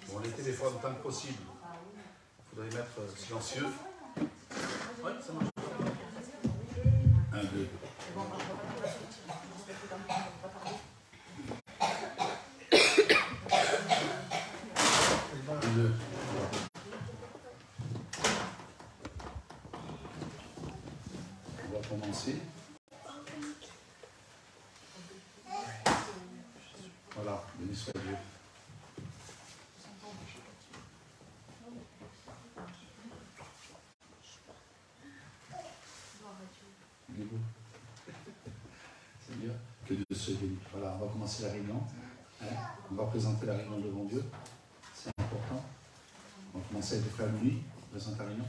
Bon, les téléphones, tant que possible, il faudrait mettre silencieux. Oui, ça marche. 1, 2. 2. On va commencer. Voilà, béni soit Dieu. C'est bien. Que Dieu soit béni. Voilà, on va commencer la réunion. On va présenter la réunion devant Dieu. C'est important. On va commencer avec le frère Louis. Présente la réunion.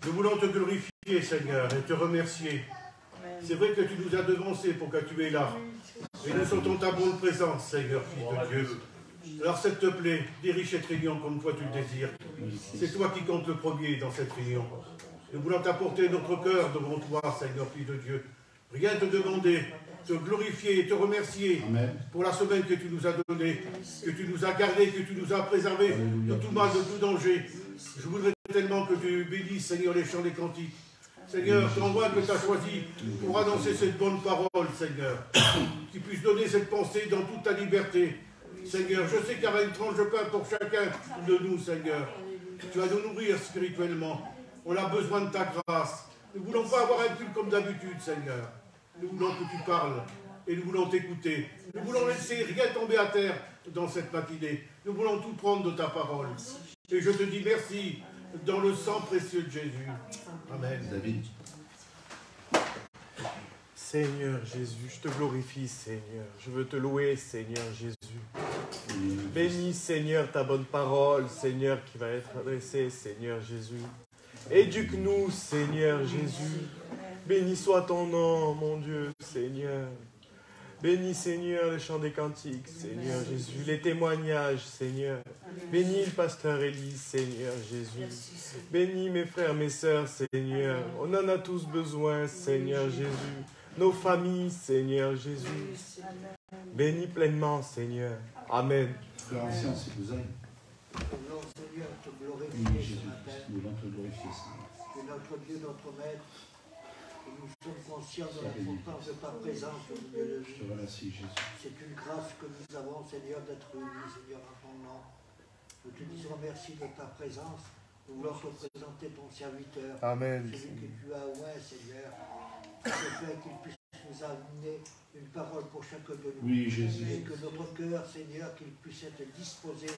Nous voulons te glorifier, Seigneur, et te remercier. C'est vrai que tu nous as devancés pour que tu es là. Et nous sentons ta bonne présence, Seigneur, Fils de Dieu. Alors, s'il te plaît, dirige cette réunion comme toi tu le désires. C'est toi qui comptes le premier dans cette réunion. Nous voulons t'apporter notre cœur devant toi, Seigneur, Fils de Dieu. Rien te demander, te glorifier et te remercier pour la semaine que tu nous as donnée, que tu nous as gardée, que tu nous as préservés de tout mal, de tout danger. Je voudrais tellement que tu bénisses, Seigneur, les chants des cantiques. Seigneur, ton roi que tu as choisi pour annoncer cette bonne parole, Seigneur. Qui puisse donner cette pensée dans toute ta liberté. Seigneur, je sais qu'il y aura une tranche de pain pour chacun de nous, Seigneur. Tu vas nous nourrir spirituellement. On a besoin de ta grâce. Nous ne voulons pas avoir un culte comme d'habitude, Seigneur. Nous voulons que tu parles et nous voulons t'écouter. Nous voulons laisser rien tomber à terre dans cette matinée. Nous voulons tout prendre de ta parole. Et je te dis merci dans le sang précieux de Jésus. Amen. David. Seigneur Jésus, je te glorifie, Seigneur. Je veux te louer, Seigneur Jésus. Bénis, Seigneur, ta bonne parole, Seigneur, qui va être adressée, Seigneur Jésus. Éduque-nous, Seigneur Jésus. Béni soit ton nom, mon Dieu, Seigneur. Bénis, Seigneur, les chants des cantiques, Seigneur Jésus. Les témoignages, Seigneur. Bénis le pasteur Élie, Seigneur Jésus. Bénis mes frères, mes sœurs, Seigneur. On en a tous besoin, Seigneur Jésus. Nos familles, Seigneur Jésus. Bénis pleinement, Seigneur. Amen. Frère ancien, si vous aimez. Nous, Seigneur, te Oui, glorifier Jésus, ce matin. nous voulons te glorifier, Seigneur. Tu es notre Dieu, notre Maître. Et nous sommes conscients de l'importance de ta présence au milieu de Je te nous. remercie, Jésus. C'est une grâce que nous avons, Seigneur, d'être unis, Seigneur, en ton nom. Nous te disons merci de ta présence. Nous voulons te présenter ton serviteur. Amen. Celui que tu as oint, Seigneur. Ce fait qu'il puisse nous amener une parole pour chacun de nous. Oui, Jésus. Et que notre cœur, Seigneur, qu'il puisse être disposé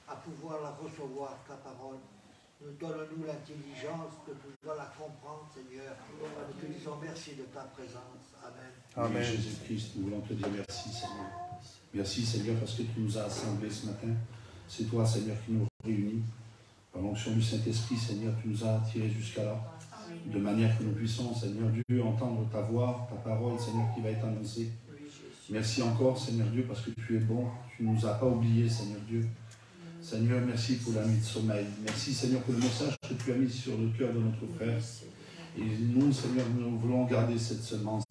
à pouvoir la recevoir, ta parole. Nous donne-nous l'intelligence de pouvoir la comprendre, Seigneur. Nous te disons merci de ta présence. Amen. Amen. Jésus-Christ, nous voulons te dire merci, Seigneur. Merci, Seigneur, parce que tu nous as assemblés ce matin. C'est toi, Seigneur, qui nous réunis. Par l'onction du Saint-Esprit, Seigneur, tu nous as attirés jusqu'à là. De manière que nous puissions, Seigneur Dieu, entendre ta voix, ta parole, Seigneur, qui va être annoncée. Merci encore, Seigneur Dieu, parce que tu es bon. Tu ne nous as pas oubliés, Seigneur Dieu. Seigneur, merci pour la nuit de sommeil. Merci, Seigneur, pour le message que tu as mis sur le cœur de notre frère. Et nous, Seigneur, nous voulons garder cette semence,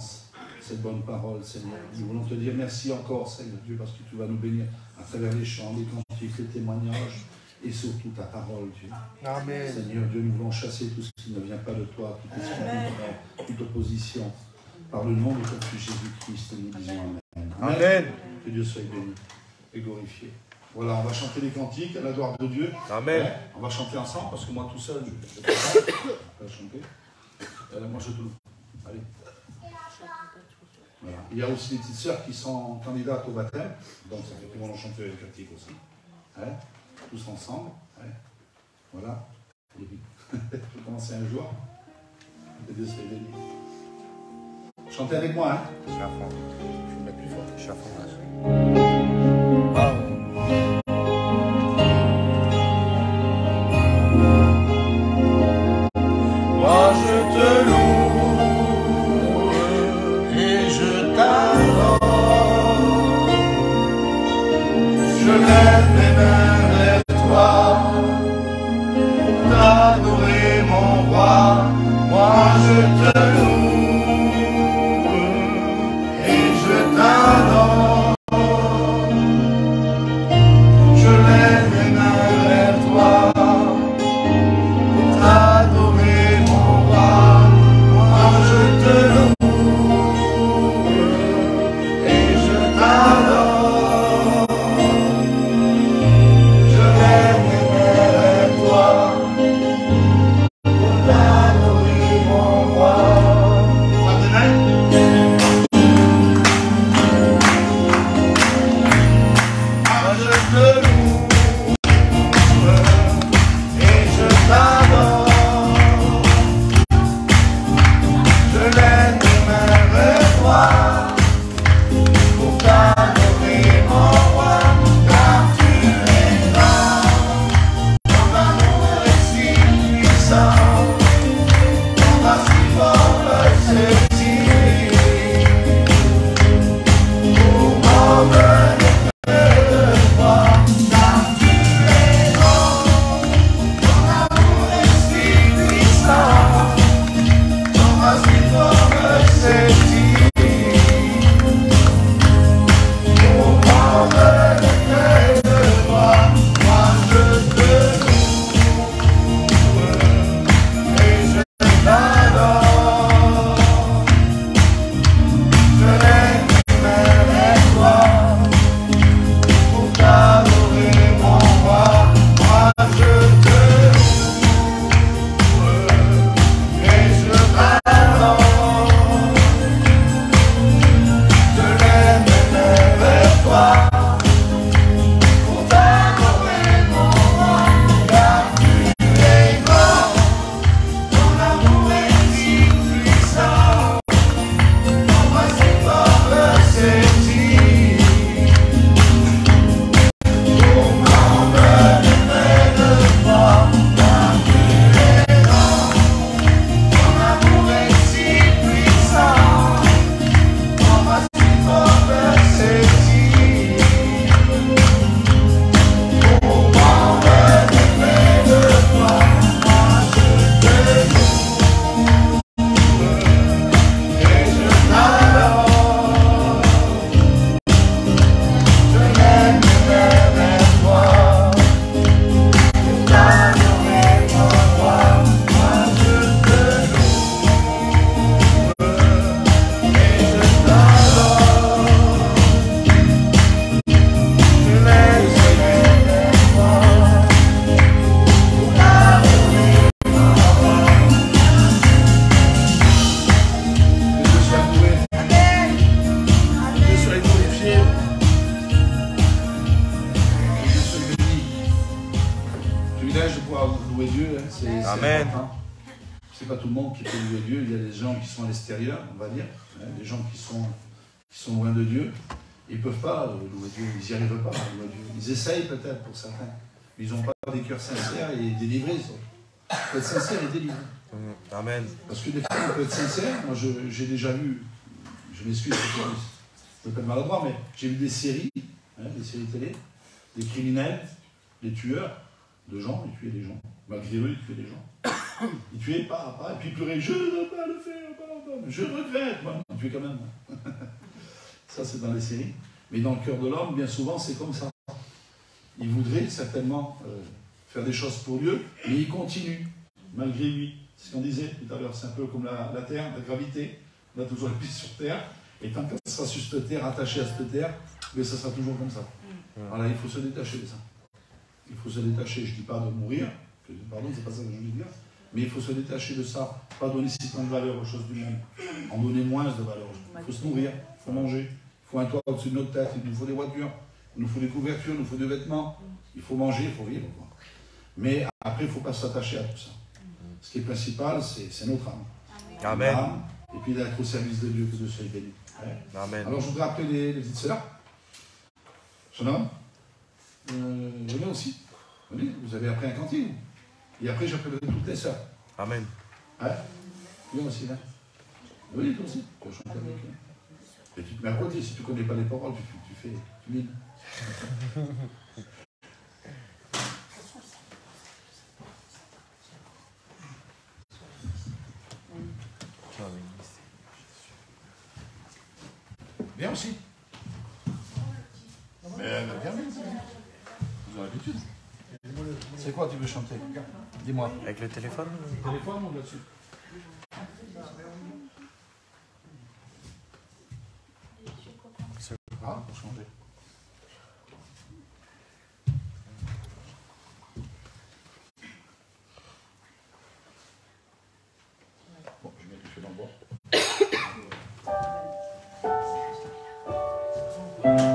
cette bonne parole, Seigneur. Nous voulons te dire merci encore, Seigneur Dieu, parce que tu vas nous bénir à travers les chants, les cantiques, les témoignages et surtout ta parole, Dieu. Amen. Seigneur Dieu, nous voulons chasser tout ce qui ne vient pas de toi, toute esprit, toute opposition. Par le nom de ton Fils Jésus-Christ, nous disons Amen. Amen. Que Dieu soit béni et glorifié. Voilà, on va chanter les cantiques à la gloire de Dieu. Amen. Ouais, on va chanter ensemble, parce que moi tout seul, je ne peux pas chanter. Moi je te loue. Allez. Voilà. Il y a aussi des petites sœurs qui sont candidates au baptême, donc ça fait qu'ils vont chanter les cantiques aussi. Ouais. Tous ensemble. Ouais. Voilà. Je vais commencer un jour. Que Dieu soit béni. Chantez avec moi, hein. Je suis à fond. Je vais mettre plus fort. Je suis à fond là. Moi je te loue et je t'adore. Je lève mes mains vers toi pour t'adorer mon roi. Moi je te loue Amen. C'est pas tout le monde qui peut louer Dieu. Il y a des gens qui sont à l'extérieur, on va dire, des gens qui sont loin de Dieu. Ils ne peuvent pas louer Dieu, ils n'y arrivent pas à louer Dieu. Ils essayent peut-être pour certains, mais ils n'ont pas des cœurs sincères et délivrés. Il faut être sincère et délivré. Amen. Parce que des fois, on peut être sincère. Moi, j'ai déjà vu, je m'excuse, je peux pas être maladroit, mais j'ai vu des séries télé, des criminels, des tueurs de gens, ils tuaient des gens. Malgré eux, ils tuaient des gens. Ils tuaient pas, et puis ils pleuraient, je ne veux pas le faire, je regrette. Moi, ils tuaient quand même. Ça, c'est dans les séries. Mais dans le cœur de l'homme, bien souvent, c'est comme ça. Il voudrait certainement faire des choses pour Dieu, mais il continue, malgré lui. C'est ce qu'on disait tout à l'heure, c'est un peu comme la Terre, la gravité. On a toujours les pieds sur Terre, et tant qu'elle sera sur cette Terre, attachée à cette Terre, mais ça sera toujours comme ça. Voilà, il faut se détacher de ça. Il faut se détacher, je ne dis pas de mourir, pardon, c'est pas ça que je veux dire, mais il faut se détacher de ça, pas donner si tant de valeur aux choses du monde, en donner moins de valeur. Il faut se nourrir, il faut manger, il faut un toit au-dessus de notre tête, il nous faut des voitures, il nous faut des couvertures, il nous faut des vêtements, il faut manger, il faut vivre. Quoi. Mais après, il ne faut pas s'attacher à tout ça. Ce qui est principal, c'est notre âme. Amen. Âme, et puis d'être au service de Dieu, que Dieu soit béni. Amen. Alors je voudrais appeler les petites sœurs. Jeune homme, venez aussi. Venez, vous avez appris un cantique. Et après, j'appellerai toutes les sœurs. Amen. Ouais. Viens aussi, là. Venez, toi aussi. Tu vas chanter avec eux. Et tu te mets à côté. Si tu ne connais pas les paroles, tu mines. Viens aussi. Mais viens. Vous avez l'habitude. C'est quoi tu veux chanter? Dis-moi. Avec le téléphone? Le téléphone ou là-dessus? Ah, pour changer. Bon, je vais mettre le feu dans le bois. Amen.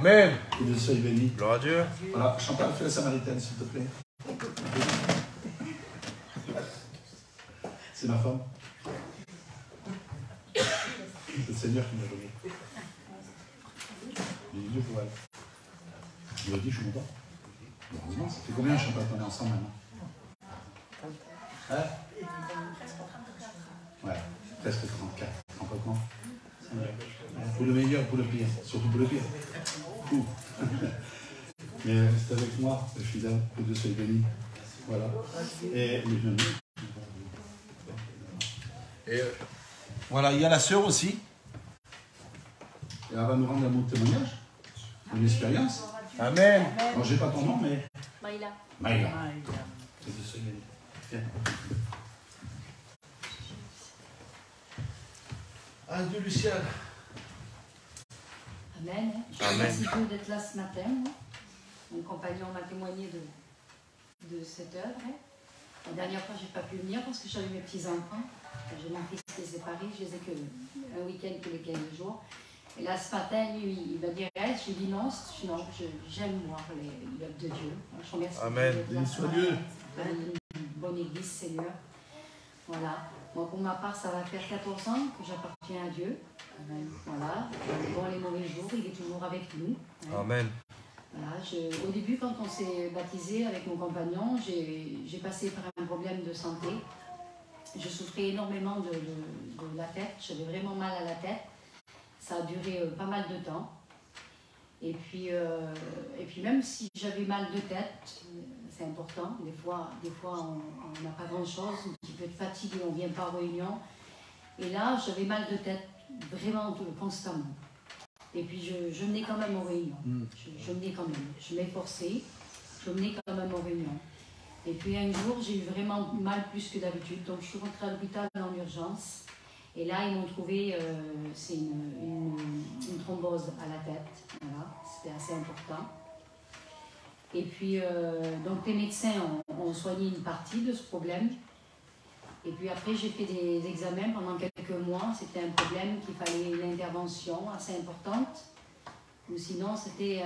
Amen. Que Dieu soit béni. Gloire à Dieu. Voilà, Chantal, fais la samaritaine, s'il te plaît. C'est ma femme. C'est le Seigneur qui m'a donné. J'ai dit Dieu pour elle. Il m'a dit, je suis content. Heureusement, ça fait combien, Chantal, qu'on est ensemble maintenant? Hein? Ouais, presque 34. Complètement. Pour le meilleur, pour le pire. Surtout pour le pire. Fou. Mais reste avec moi, le fidèle, que Dieu soit béni. Voilà. Et les jeunes. Et voilà, il y a la sœur aussi. Et elle va nous rendre un mot de témoignage, une expérience. Amen. Alors, j'ai pas ton nom, mais. Maïla. Maïla. Que Dieu soit béni. Viens. Adieu, Luciane. Amen. Amen. Merci Dieu d'être là ce matin. Mon compagnon m'a témoigné de cette œuvre. La dernière fois, je n'ai pas pu venir parce que j'avais mes petits-enfants. J'ai mon fils qui est séparé, je les ai qu'un week-end tous les 15 jours. Et là, ce matin, lui, il va dire reste. Je lui dis non, j'aime voir l'œuvre de Dieu. Je remercie. Amen. Béni soit Dieu. Une bonne église, Seigneur. Voilà. Moi, pour ma part, ça va faire 14 ans que j'appartiens à Dieu. Amen. Voilà. Dans les mauvais jours, il est toujours avec nous. Amen. Voilà. Au début, quand on s'est baptisé avec mon compagnon, j'ai passé par un problème de santé. Je souffrais énormément de la tête. J'avais vraiment mal à la tête. Ça a duré pas mal de temps. Et puis même si j'avais mal de tête, c'est important. Des fois on n'a pas grand-chose, un petit peu de fatigue et on ne vient pas en réunion. Et là, j'avais mal de tête vraiment constamment. Et puis je venais quand même en réunion. Je venais quand même. Je m'efforçais. Je venais quand même en réunion. Et puis un jour, j'ai eu vraiment mal plus que d'habitude. Donc je suis rentrée à l'hôpital en urgence. Et là, ils m'ont trouvé, c'est une thrombose à la tête. Voilà, c'était assez important. Et puis, donc les médecins ont soigné une partie de ce problème. Et puis après, j'ai fait des examens pendant quelques mois. C'était un problème qu'il fallait une intervention assez importante. Ou sinon, c'était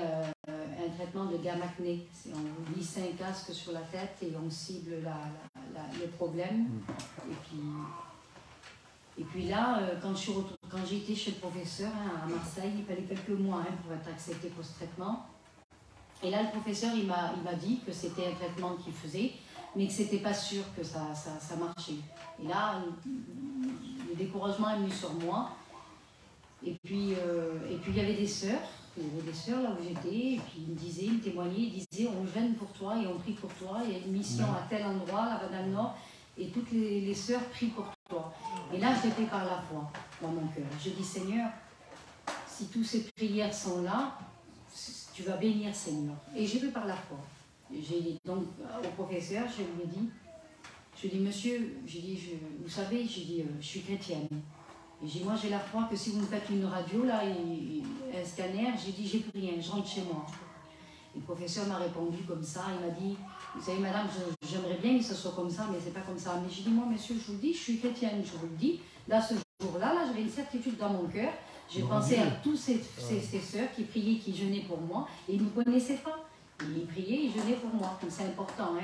un traitement de gamma-acné. On glisse un casque sur la tête et on cible le problème. Et puis là, quand j'ai été chez le professeur à Marseille, il fallait quelques mois pour être accepté pour ce traitement. Et là, le professeur, il m'a dit que c'était un traitement qu'il faisait, mais que c'était pas sûr que ça marchait. Et là, le découragement est venu sur moi. Et puis il y avait des sœurs. Il y avait des sœurs là où j'étais, et puis ils me témoignaient, ils disaient on gêne pour toi et on prie pour toi, il y a une mission à tel endroit, là-bas dans le nord, et toutes les sœurs prient pour toi. Et là, je l'ai fait par la foi dans mon cœur. Je dis Seigneur, si toutes ces prières sont là, tu vas bénir Seigneur. Et j'ai fait par la foi. J'ai dit donc au professeur, je lui ai dit monsieur, vous savez, je suis chrétienne. Et j'ai dit, moi j'ai la foi que si vous me faites une radio là et un scanner, j'ai dit j'ai plus rien, je rentre chez moi. Et le professeur m'a répondu comme ça, il m'a dit, vous savez madame, j'aimerais bien que ce soit comme ça, mais c'est pas comme ça. Mais j'ai dit moi monsieur, je vous le dis, je suis chrétienne, je vous le dis. Là ce jour-là, j'avais une certitude dans mon cœur. J'ai pensé à tous ces sœurs qui priaient, qui jeûnaient pour moi, et ils ne me connaissaient pas. Ils priaient, ils jeûnaient pour moi. C'est important,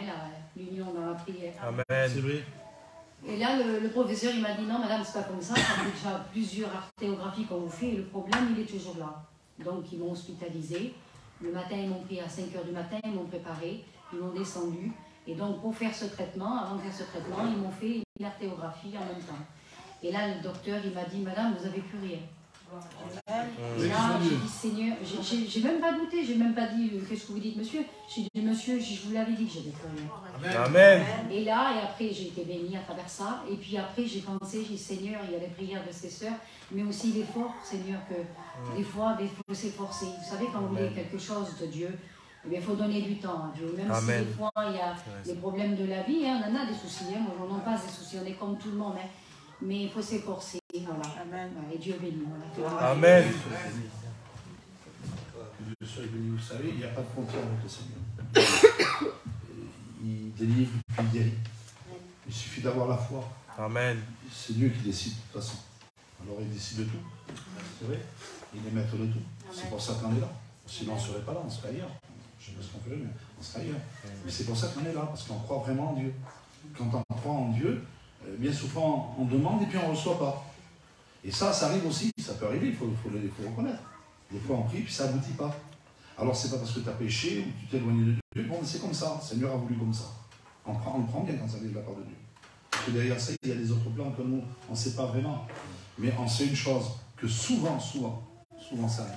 l'union dans la prière. Amen. C'est vrai. Et là, le professeur, il m'a dit, non, madame, c'est pas comme ça. Ça fait déjà plusieurs artérographies qu'on vous fait et le problème, il est toujours là. Donc, ils m'ont hospitalisé. Le matin, ils m'ont pris à 5 h du matin, ils m'ont préparé, ils m'ont descendu. Et donc, pour faire ce traitement, avant de faire ce traitement, ils m'ont fait une artérographie en même temps. Et là, le docteur, il m'a dit, madame, vous n'avez plus rien. Et là, j'ai dit, Seigneur, j'ai même pas douté, j'ai même pas dit, qu'est-ce que vous dites, monsieur? J'ai dit, monsieur, je vous l'avais dit que j'avais plus rien. Amen. Et là, et après, j'ai été bénie à travers ça. Et puis après, j'ai pensé, j'ai dit, Seigneur, il y a les prières de ses sœurs, mais aussi l'effort, Seigneur, que des fois, il faut s'efforcer. Vous savez, quand vous voulez quelque chose de Dieu, il faut donner du temps à Dieu. Même si des fois, il y a les problèmes de la vie, on en a des soucis. Moi, on n'en a pas des soucis, on est comme tout le monde. Mais il faut s'efforcer. Voilà. Amen. Et Dieu bénit. Voilà. Amen. Que Dieu soit béni. Vous savez, il n'y a pas de frontière avec le Seigneur. Il délivre, puis il guérit. Il suffit d'avoir la foi. Amen. C'est Dieu qui décide de toute façon. Alors il décide de tout. C'est vrai. Il est maître de tout. C'est pour ça qu'on est là. Sinon, on ne serait pas là, on serait ailleurs. Je ne sais pas ce qu'on ferait, mais on serait ailleurs. Mais c'est pour ça qu'on est là, parce qu'on croit vraiment en Dieu. Quand on croit en Dieu, bien souvent, on demande et puis on ne reçoit pas. Et ça arrive aussi, ça peut arriver, il faut le reconnaître. Des fois, on prie, puis ça n'aboutit pas. Alors, c'est pas parce que tu as péché ou que tu t'es éloigné de Dieu, bon, c'est comme ça, le Seigneur a voulu comme ça. On le prend bien quand ça vient de la part de Dieu. Parce que derrière ça, il y a des autres plans que nous, on ne sait pas vraiment. Mais on sait une chose, que souvent ça arrive.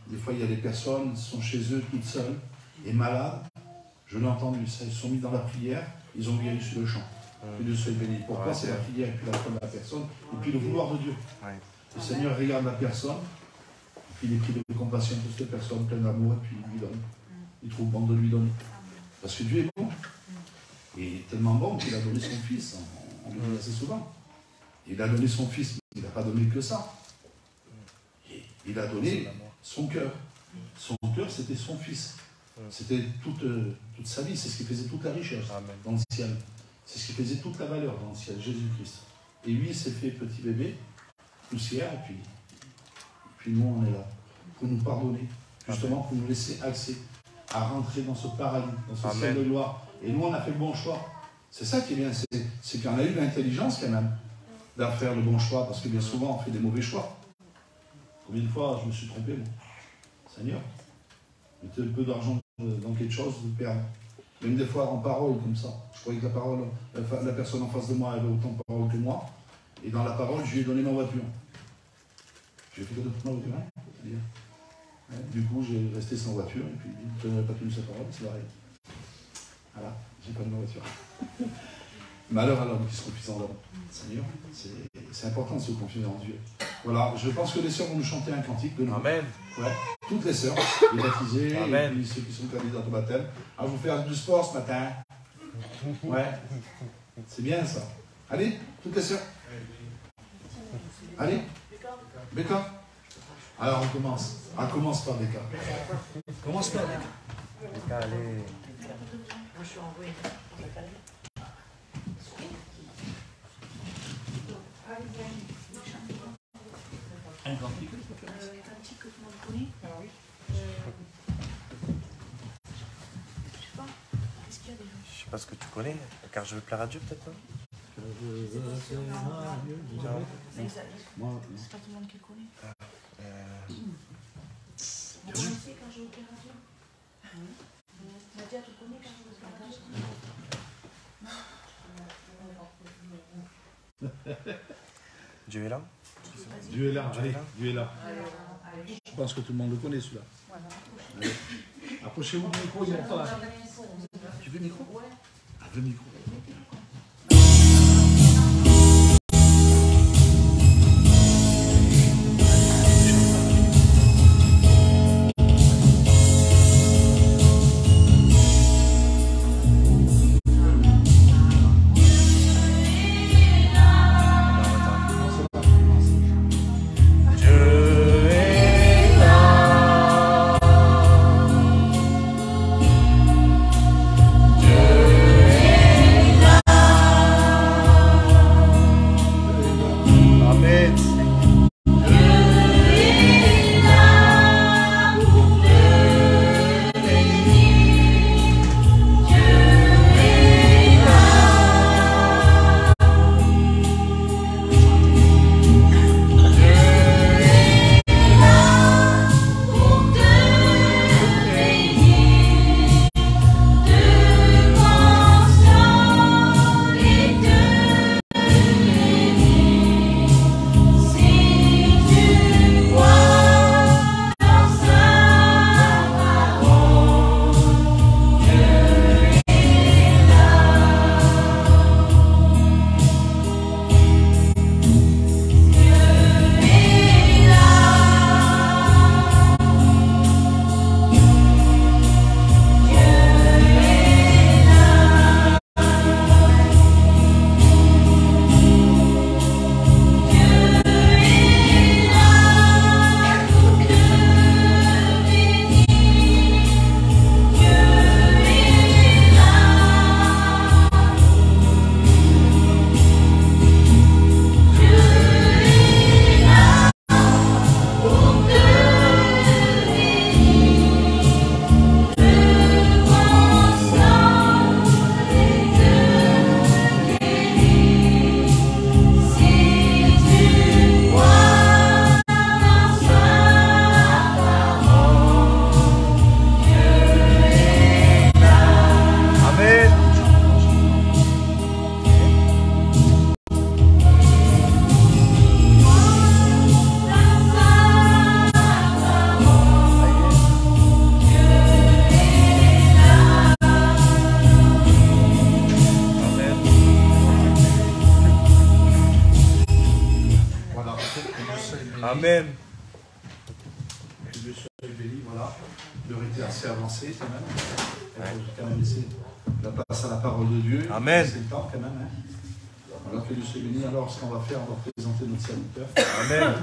Des fois, il y a des personnes qui sont chez eux toutes seules et malades. Je l'ai entendu, ça, ils sont mis dans la prière, ils ont guéri sur le champ. Que Dieu soit béni. Pourquoi? C'est la prière et puis la foi de la personne et puis le vouloir de Dieu. Le Seigneur regarde la personne, et puis il est pris de compassion pour cette personne, pleine d'amour, et puis il lui donne. Il trouve bon de lui donner. Parce que Dieu est bon. Et tellement bon qu'il a donné son Fils. On le dit assez souvent. Il a donné son Fils, mais il n'a pas donné que ça. Il a donné son cœur. Son cœur, c'était son Fils. C'était toute sa vie. C'est ce qui faisait toute la richesse dans le ciel. C'est ce qui faisait toute la valeur dans le ciel, Jésus-Christ. Et lui, il s'est fait petit bébé, poussière, et puis nous, on est là. Pour nous pardonner, justement, pour nous laisser accès à rentrer dans ce paradis, dans ce ciel de gloire. Et nous, on a fait le bon choix. C'est ça qui est bien, c'est qu'on a eu l'intelligence quand même d'en faire le bon choix, parce que bien souvent, on fait des mauvais choix. Combien de fois je me suis trompé, moi? Seigneur, mettez un peu d'argent dans quelque chose, vous perdez. Même des fois en parole comme ça. Je croyais que la personne en face de moi avait autant de parole que moi. Et dans la parole, je lui ai donné ma voiture. J'ai fait que de ma voiture, hein, du coup, j'ai resté sans voiture, et puis je n'avais pas tenu sa parole, c'est pareil. Voilà, j'ai pas de ma voiture. Malheur à l'homme qui se confie en l'homme. Seigneur, c'est important de se confier en Dieu. Voilà, je pense que les sœurs vont nous chanter un cantique de nous. Amen. Ouais, toutes les sœurs, les baptisés, et puis ceux qui sont candidats au baptême. Ah, je vous faire du sport ce matin. Ouais, c'est bien ça. Allez, toutes les sœurs. Allez, Becca. Alors on commence. On commence par Becca. Commence par Becca. Becca, allez. Moi je suis envoyée. Un cantique. Cantique que tout le monde connaît. Je sais pas. Qu'est-ce qu'il y a déjà? Je sais pas ce que tu connais, car je veux plaire à Dieu peut-être, non? Moi, c'est pas tout le monde qui le connaît. Moi aussi quand je veux plaire à Dieu. Nadia, tu connais quand je veux plaire à Dieu? Dieu est là? Dieu est là, allez, Dieu est là. Je pense que tout le monde le connaît celui-là. Allez. Approchez-vous du micro, il n'y a pas. Tu veux le micro? Ouais. Ah, le micro. Dieu est là. Amen. Que Dieu soit béni, voilà. L'heure était assez avancée quand même. Il faut quand même laisser la place à la parole de Dieu. Amen. C'est le temps quand même. Hein. Voilà, que Dieu soit béni. Alors, ce qu'on va faire, on va présenter notre serviteur. Amen.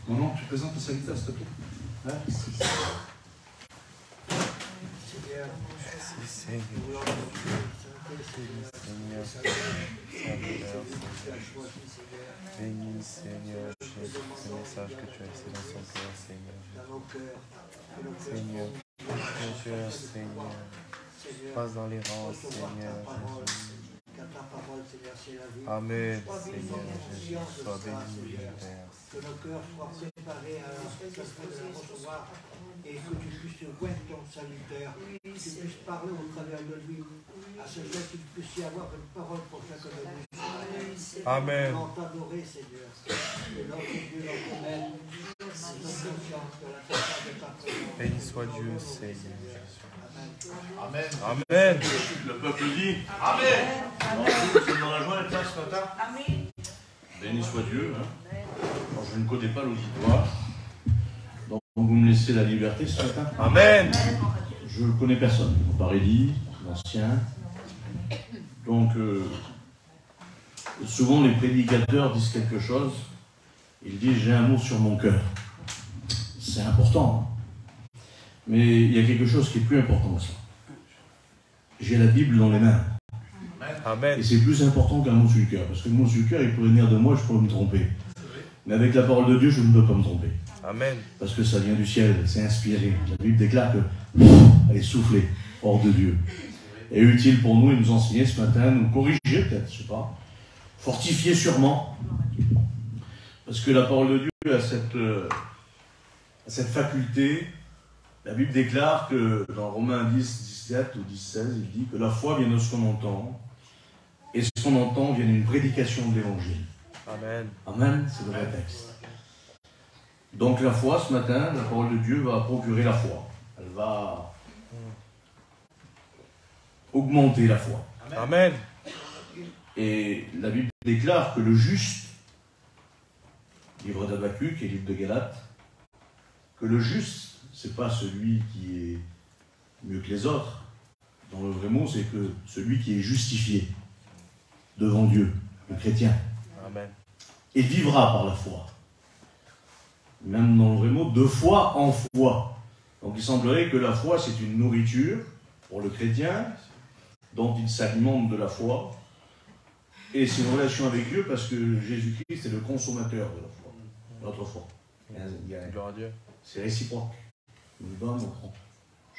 Non, tu présentes le serviteur, s'il te plaît. Hein? Merci, Seigneur. Bénis, Seigneur, ce message que tu as laissé dans son cœur, Seigneur. Seigneur, Seigneur, passe dans les rangs, Seigneur Jésus. Amen, Seigneur Jésus, sois béni, Père. Que nos cœurs soient préparés à recevoir et que tu puisses oindre ton saluteur, que tu puisses parler au travers de lui, à ce fait qu'il puisse y avoir une parole pour chacun de nous. Amen. Nous t'adorer, Seigneur. Que notre Dieu, notre Maître, notre confiance de la puissance de ta présence. Béni soit Dieu, Seigneur Jésus. Amen. Amen. Le peuple dit Amen. C'est dans la joie d'être là ce matin. Amen. Béni soit Dieu. Hein. Alors, je ne connais pas l'auditoire. Donc vous me laissez la liberté ce matin. Amen. Je ne connais personne. Par Élie, l'ancien. Donc souvent les prédicateurs disent quelque chose. Ils disent j'ai un mot sur mon cœur. C'est important. Hein. Mais il y a quelque chose qui est plus important que ça. J'ai la Bible dans les mains. Amen. Et c'est plus important qu'un mot sur le cœur. Parce que le mot sur le cœur, il pourrait venir de moi, je pourrais me tromper. Mais avec la parole de Dieu, je ne peux pas me tromper. Amen. Parce que ça vient du ciel, c'est inspiré. La Bible déclare que elle est soufflée hors de Dieu. Et utile pour nous, et nous enseigner ce matin, nous corriger peut-être, je ne sais pas. Fortifier sûrement. Parce que la parole de Dieu a cette faculté. La Bible déclare que dans Romains 10, 17 ou 10, 16, il dit que la foi vient de ce qu'on entend. Et ce qu'on entend vient d'une prédication de l'Évangile. Amen. Amen, c'est le vrai texte. Donc la foi, ce matin, la parole de Dieu va procurer la foi. Elle va augmenter la foi. Amen. Et la Bible déclare que le juste, livre d'Habakkuk et livre de Galates, que le juste, c'est pas celui qui est mieux que les autres. Dans le vrai mot, c'est que celui qui est justifié devant Dieu, le chrétien. Amen. Et vivra par la foi. Même dans le vrai mot, de foi en foi. Donc il semblerait que la foi, c'est une nourriture pour le chrétien, dont il s'alimente de la foi. Et c'est une relation avec Dieu parce que Jésus-Christ est le consommateur de la foi, notre foi. Gloire à Dieu. C'est réciproque. Il me donne, on prend.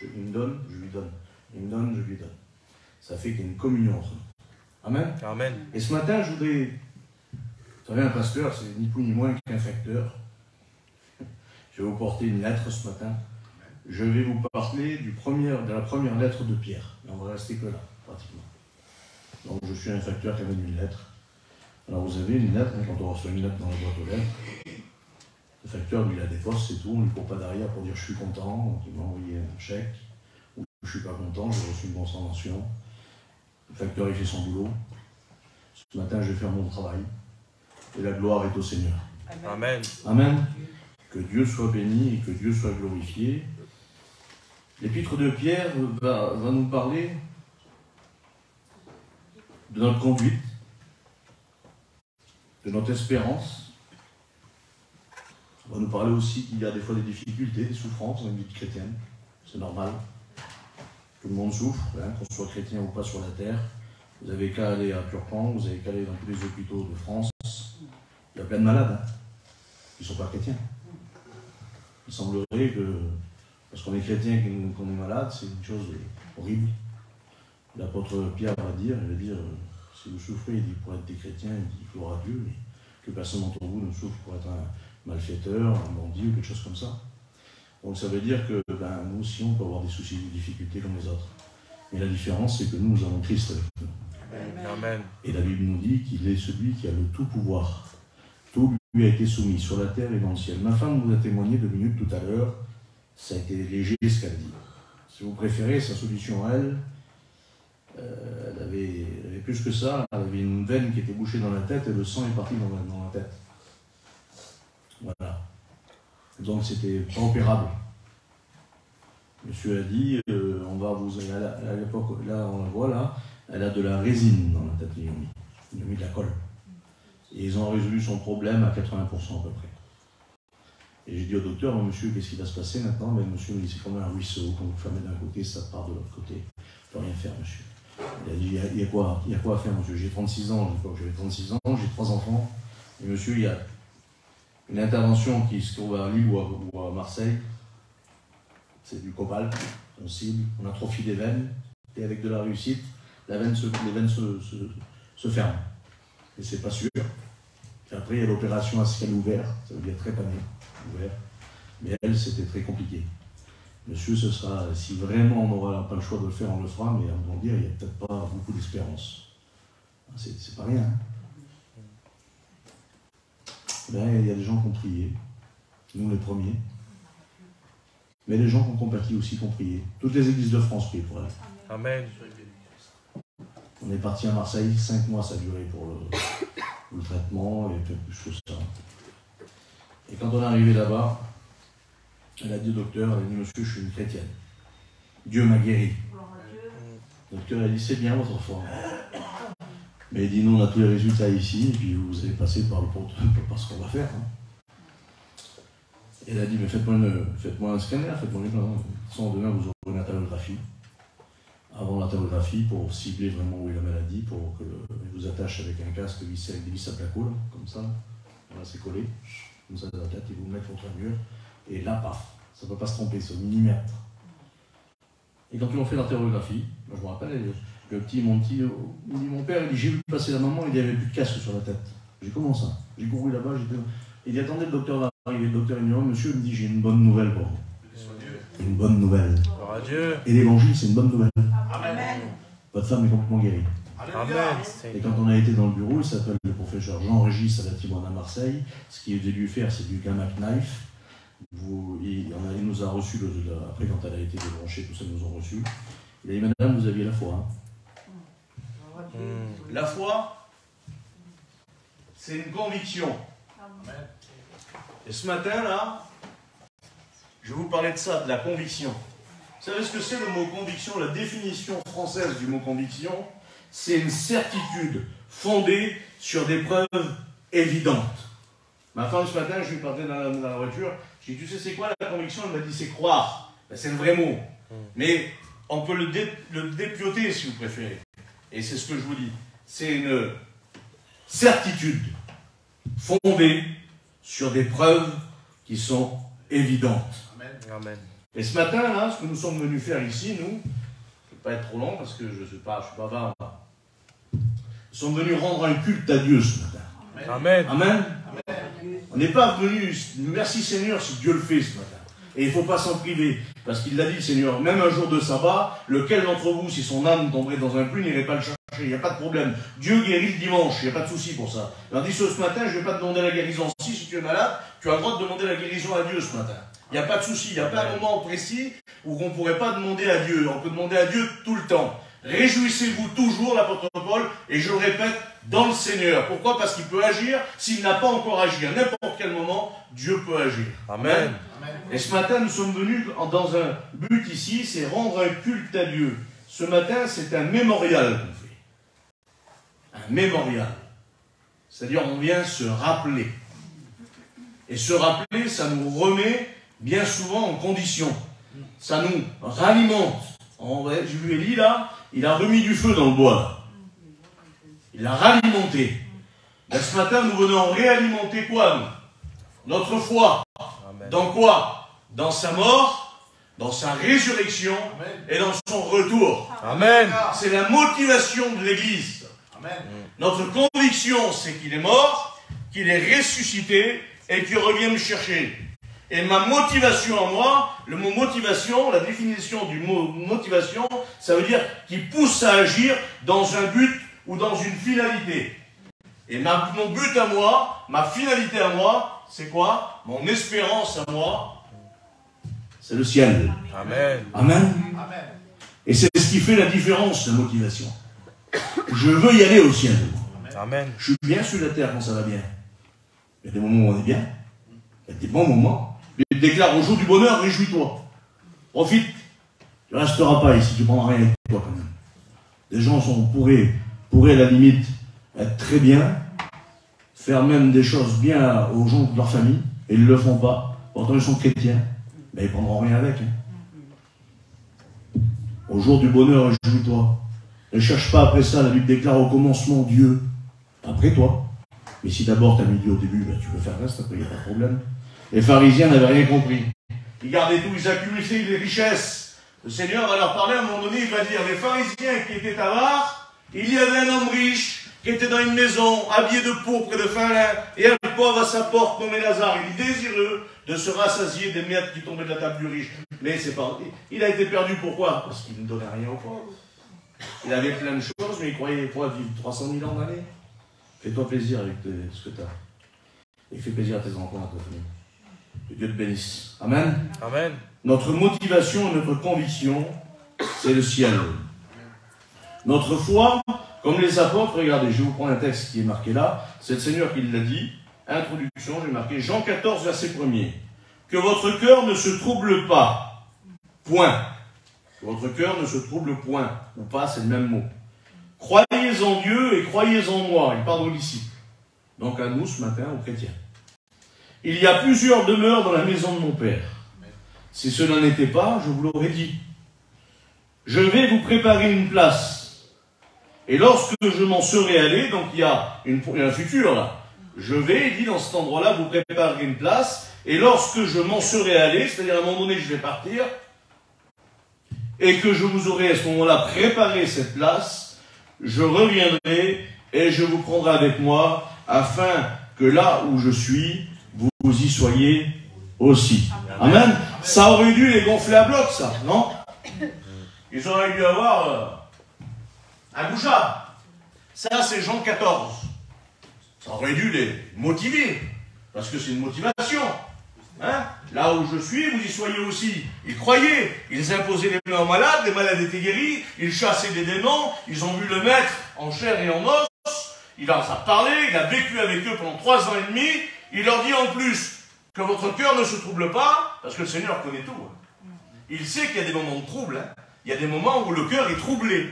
Il me donne, je lui donne. Il me donne, je lui donne. Ça fait qu'il y a une communion entre nous. Amen. Amen. Et ce matin, je voudrais... Vous savez, un pasteur, c'est ni plus ni moins qu'un facteur. Je vais vous porter une lettre ce matin. Je vais vous parler de la première lettre de Pierre. Et on va rester que là, pratiquement. Donc je suis un facteur qui amène une lettre. Alors vous avez une lettre, quand on reçoit une lettre dans la boîte aux lettres, le facteur lui la dépose, c'est tout, on ne lui court pas derrière pour dire je suis content, donc il m'a envoyé un chèque, ou je ne suis pas content, j'ai reçu une constatation. Le facteur il fait son boulot. Ce matin je vais faire mon travail. Et la gloire est au Seigneur. Amen. Amen. Que Dieu soit béni et que Dieu soit glorifié. L'épître de Pierre va nous parler de notre conduite, de notre espérance. On va nous parler aussi qu'il y a des fois des difficultés, des souffrances dans la vie chrétienne. C'est normal. Tout le monde souffre, hein, qu'on soit chrétien ou pas sur la terre. Vous avez qu'à aller à Purpan, vous avez qu'à aller dans tous les hôpitaux de France. Il y a plein de malades hein, qui ne sont pas chrétiens. Il semblerait que, parce qu'on est chrétien et qu'on est malade, c'est une chose horrible. L'apôtre Pierre va dire, si vous souffrez, il dit pour être des chrétiens, il dit gloire à Dieu, mais que personne d'entre vous ne souffre pour être un malfaiteur, un bandit ou quelque chose comme ça. Donc ça veut dire que nous aussi on peut avoir des soucis, des difficultés comme les autres. Mais la différence c'est que nous avons Christ avec nous. Amen. Et la Bible nous dit qu'il est celui qui a le tout pouvoir. Tout lui a été soumis sur la terre et dans le ciel. Ma femme nous a témoigné 2 minutes tout à l'heure, ça a été léger ce qu'elle dit. Si vous préférez, sa solution à elle, elle avait plus que ça, elle avait une veine qui était bouchée dans la tête et le sang est parti dans la tête. Voilà. Donc c'était pas opérable. Monsieur a dit, on va vous... À l'époque, là, on la voit là, elle a de la résine dans la tête, ils ont mis de la colle. Et ils ont résolu son problème à 80% à peu près. Et j'ai dit au docteur, monsieur, qu'est-ce qui va se passer maintenant? Mais monsieur me dit, c'est comme un ruisseau, quand vous fermez d'un côté, ça part de l'autre côté. Je ne peux rien faire, monsieur. Il a dit, il y a quoi à faire, monsieur? J'ai 36 ans, j'avais 36 ans, j'ai 3 enfants. Et monsieur, il y a une intervention qui se trouve à Lille ou à Marseille. C'est du cobalt, on cible, on atrophie des veines, et avec de la réussite, les veines se ferment. Et c'est pas sûr. Et après, il y a l'opération à ciel ouvert, ça veut dire trépané, ouvert. Mais elle, c'était très compliqué. Monsieur, ce sera, si vraiment on n'aura pas le choix de le faire, on le fera, mais on va dire, il n'y a peut-être pas beaucoup d'espérance. C'est pas rien. Hein. Ben, il y a des gens qui ont prié, nous les premiers. Mais les gens qui ont compati aussi qui ont prié. Toutes les églises de France prient pour elle. Amen. On est parti à Marseille, 5 mois ça a duré pour le traitement et plus que ça. Et quand on est arrivé là-bas, elle a dit au docteur, elle a dit, monsieur, je suis une chrétienne. Dieu m'a guéri. Le docteur a dit, c'est bien votre foi. Mais il dit, nous on a tous les résultats ici, et puis vous allez passer par ce qu'on va faire. Hein. Elle a dit, mais faites-moi un scanner, faites-moi une... Sans demain, vous aurez une interrographie. Avant l'interrographie, pour cibler vraiment où est la maladie, pour que vous attache avec un casque vissé avec des vis à placo, comme ça. Voilà, c'est collé, comme ça dans la tête, et vous mettez contre un mur. Et là, paf, ça ne peut pas se tromper, c'est au millimètre. Et quand ils ont fait l'interrographie, je me rappelle, mon père, il dit, j'ai vu passer la maman, il n'y avait plus de casque sur la tête. J'ai dit, comment ça? J'ai couru là-bas, il dit, attendez, le docteur va arriver. Le docteur, il me dit, monsieur, il me dit, j'ai une bonne nouvelle pour vous. Une bonne nouvelle. Et l'évangile, c'est une bonne nouvelle. Amen. Votre femme est complètement guérie. Amen. Et quand on a été dans le bureau, il s'appelle le professeur Jean-Régis à la Timone à Marseille. Ce qu'il devait lui faire, c'est du gamma knife. Il nous a reçus, après quand elle a été débranchée, tout ça, ils nous ont reçus. Il a dit, madame, vous aviez la foi. Hein. La foi, c'est une conviction. Amen. Et ce matin, là, je vais vous parler de ça, de la conviction. Vous savez ce que c'est le mot conviction? La définition française du mot conviction, c'est une certitude fondée sur des preuves évidentes. Ma femme, ce matin, je lui parlais dans la voiture, je lui ai dit, tu sais, c'est quoi la conviction? Elle m'a dit, c'est croire. Ben, c'est le vrai mot. Mais on peut le dépioter, si vous préférez. Et c'est ce que je vous dis. C'est une certitude fondée sur des preuves qui sont évidentes. Amen. Et ce matin, là, ce que nous sommes venus faire ici, nous, je ne vais pas être trop long parce que je suis bavard. Nous sommes venus rendre un culte à Dieu ce matin. Amen. Amen. On n'est pas venus, merci Seigneur si Dieu le fait ce matin. Et il ne faut pas s'en priver, parce qu'il l'a dit, Seigneur, même un jour de sabbat, lequel d'entre vous, si son âme tomberait dans un puits, n'irait pas le chercher, il n'y a pas de problème. Dieu guérit le dimanche, il n'y a pas de souci pour ça. Tandis que ce matin, je ne vais pas te demander la guérison. Si tu es malade, tu as le droit de demander la guérison à Dieu ce matin. Il n'y a pas de souci, il n'y a pas un moment précis où on ne pourrait pas demander à Dieu. On peut demander à Dieu tout le temps. Réjouissez-vous toujours, l'apôtre Paul, et je le répète, dans le Seigneur. Pourquoi? Parce qu'il peut agir s'il n'a pas encore agi. À n'importe quel moment, Dieu peut agir. Amen. Et ce matin, nous sommes venus dans un but ici, c'est rendre un culte à Dieu. Ce matin, c'est un mémorial qu'on fait. Un mémorial. C'est-à-dire, on vient se rappeler. Et se rappeler, ça nous remet bien souvent en condition. Ça nous ralimente. J'ai vu Élie là, il a remis du feu dans le bois. Là. Il a ralimenté. Là, ce matin, nous venons réalimenter quoi, nous? Notre foi. Amen. Dans quoi? Dans sa mort, dans sa résurrection. Amen. Et dans son retour. Amen. C'est la motivation de l'Église. Amen. Notre conviction, c'est qu'il est mort, qu'il est ressuscité et qu'il revient me chercher. Et ma motivation à moi, le mot motivation, la définition du mot motivation, ça veut dire qu'il pousse à agir dans un but ou dans une finalité. Et mon but à moi, ma finalité à moi, c'est quoi? Mon espérance à moi, c'est le ciel. Amen. Amen. Amen. Et c'est ce qui fait la différence, la motivation. Je veux y aller au ciel. Amen. Je suis bien sur la terre quand ça va bien. Il y a des moments où on est bien. Il y a des bons moments. Mais il déclare au jour du bonheur, réjouis-toi. Profite. Tu ne resteras pas ici, tu ne prendras rien avec toi quand même. Des gens pourraient à la limite être très bien, faire même des choses bien aux gens de leur famille, et ils ne le font pas. Pourtant ils sont chrétiens, mais ils ne prendront rien avec. Au jour du bonheur, réjouis-toi. Ne cherche pas après ça, la Bible déclare au commencement Dieu, après toi. Mais si d'abord tu as mis Dieu au début, ben, tu peux faire le reste, après il n'y a pas de problème. Les pharisiens n'avaient rien compris. Ils gardaient tout, ils accumulaient les richesses. Le Seigneur va leur parler à un moment donné, il va dire, les pharisiens qui étaient avares, il y avait un homme riche qui était dans une maison, habillé de pourpre et de fin lin, et un pauvre à sa porte nommé Lazare. Il est désireux de se rassasier des miettes qui tombaient de la table du riche. Mais c'est pas. Il a été perdu, pourquoi? Parce qu'il ne donnait rien aux pauvres. Il avait plein de choses, mais il croyait pouvoir vivre 300 000 ans d'années. Fais-toi plaisir avec ce que tu as. Et fais plaisir à tes enfants, à ta famille. Que Dieu te bénisse. Amen. Amen. Notre motivation et notre conviction, c'est le ciel. Notre foi, comme les apôtres, regardez, je vais vous prendre un texte qui est marqué là, c'est le Seigneur qui l'a dit. Introduction, j'ai marqué Jean 14, verset 1er. Que votre cœur ne se trouble pas. Point. Que votre cœur ne se trouble point. Ou pas, c'est le même mot. Croyez en Dieu et croyez en moi. Il parle aux disciples. Donc à nous ce matin, aux chrétiens. Il y a plusieurs demeures dans la maison de mon Père. Si cela n'était pas, je vous l'aurais dit. Je vais vous préparer une place. Et lorsque je m'en serai allé, donc il y a un futur là, je vais, il dit, dans cet endroit-là, vous préparer une place. Et lorsque je m'en serai allé, c'est-à-dire à un moment donné, je vais partir, et que je vous aurai à ce moment-là préparé cette place, je reviendrai et je vous prendrai avec moi, afin que là où je suis, vous y soyez aussi. Amen. Ça aurait dû les gonfler à bloc, ça, non? Ils auraient dû avoir un bouchard. Ça, c'est Jean 14. Ça aurait dû les motiver, parce que c'est une motivation. Hein? Là où je suis, vous y soyez aussi. Ils croyaient, ils imposaient les mains aux malades, les malades étaient guéris, ils chassaient des démons, ils ont vu le maître en chair et en os, il leur a parlé, il a vécu avec eux pendant 3 ans et demi, il leur dit en plus que votre cœur ne se trouble pas, parce que le Seigneur connaît tout. Il sait qu'il y a des moments de trouble, hein. Il y a des moments où le cœur est troublé,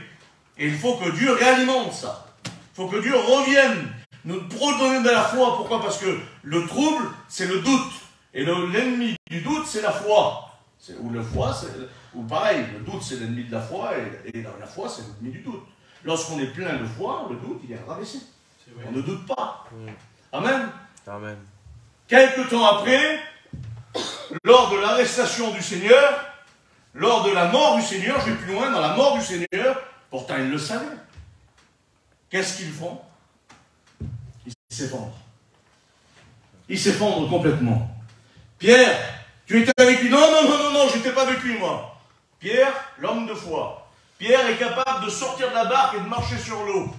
et il faut que Dieu réalimente ça. Il faut que Dieu revienne, nous redonner de la foi. Pourquoi? Parce que le trouble, c'est le doute. Et l'ennemi du doute, c'est la foi. Ou pareil, le doute, c'est l'ennemi de la foi, et la foi, c'est l'ennemi du doute. Lorsqu'on est plein de foi, le doute, il est rabaissé. On ne doute pas. Amen. Amen. Quelque temps après, lors de l'arrestation du Seigneur, lors de la mort du Seigneur, je vais plus loin, dans la mort du Seigneur, pourtant ils le savaient. Qu'est-ce qu'ils font? Ils s'effondrent. Ils s'effondrent complètement. Pierre, tu étais avec lui? Non, je n'étais pas avec lui, moi. Pierre, l'homme de foi. Pierre est capable de sortir de la barque et de marcher sur l'eau.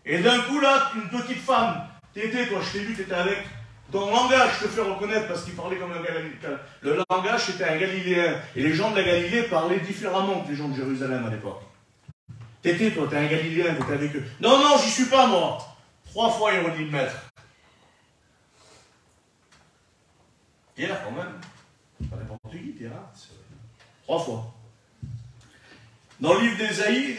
Et d'un coup, là, une petite femme, t'étais, toi, je t'ai vu, t'étais avec. Ton langage, je te fais reconnaître parce qu'il parlait comme un Galiléen. Le langage, c'était un Galiléen. Et les gens de la Galilée parlaient différemment que les gens de Jérusalem à l'époque. T'étais, toi, t'es un Galiléen, t'étais avec eux. Non, j'y suis pas, moi. 3 fois, il aurait dit le maître. Pierre, quand même. Pas n'importe qui, Pierre. 3 fois. Dans le livre d'Ésaïe,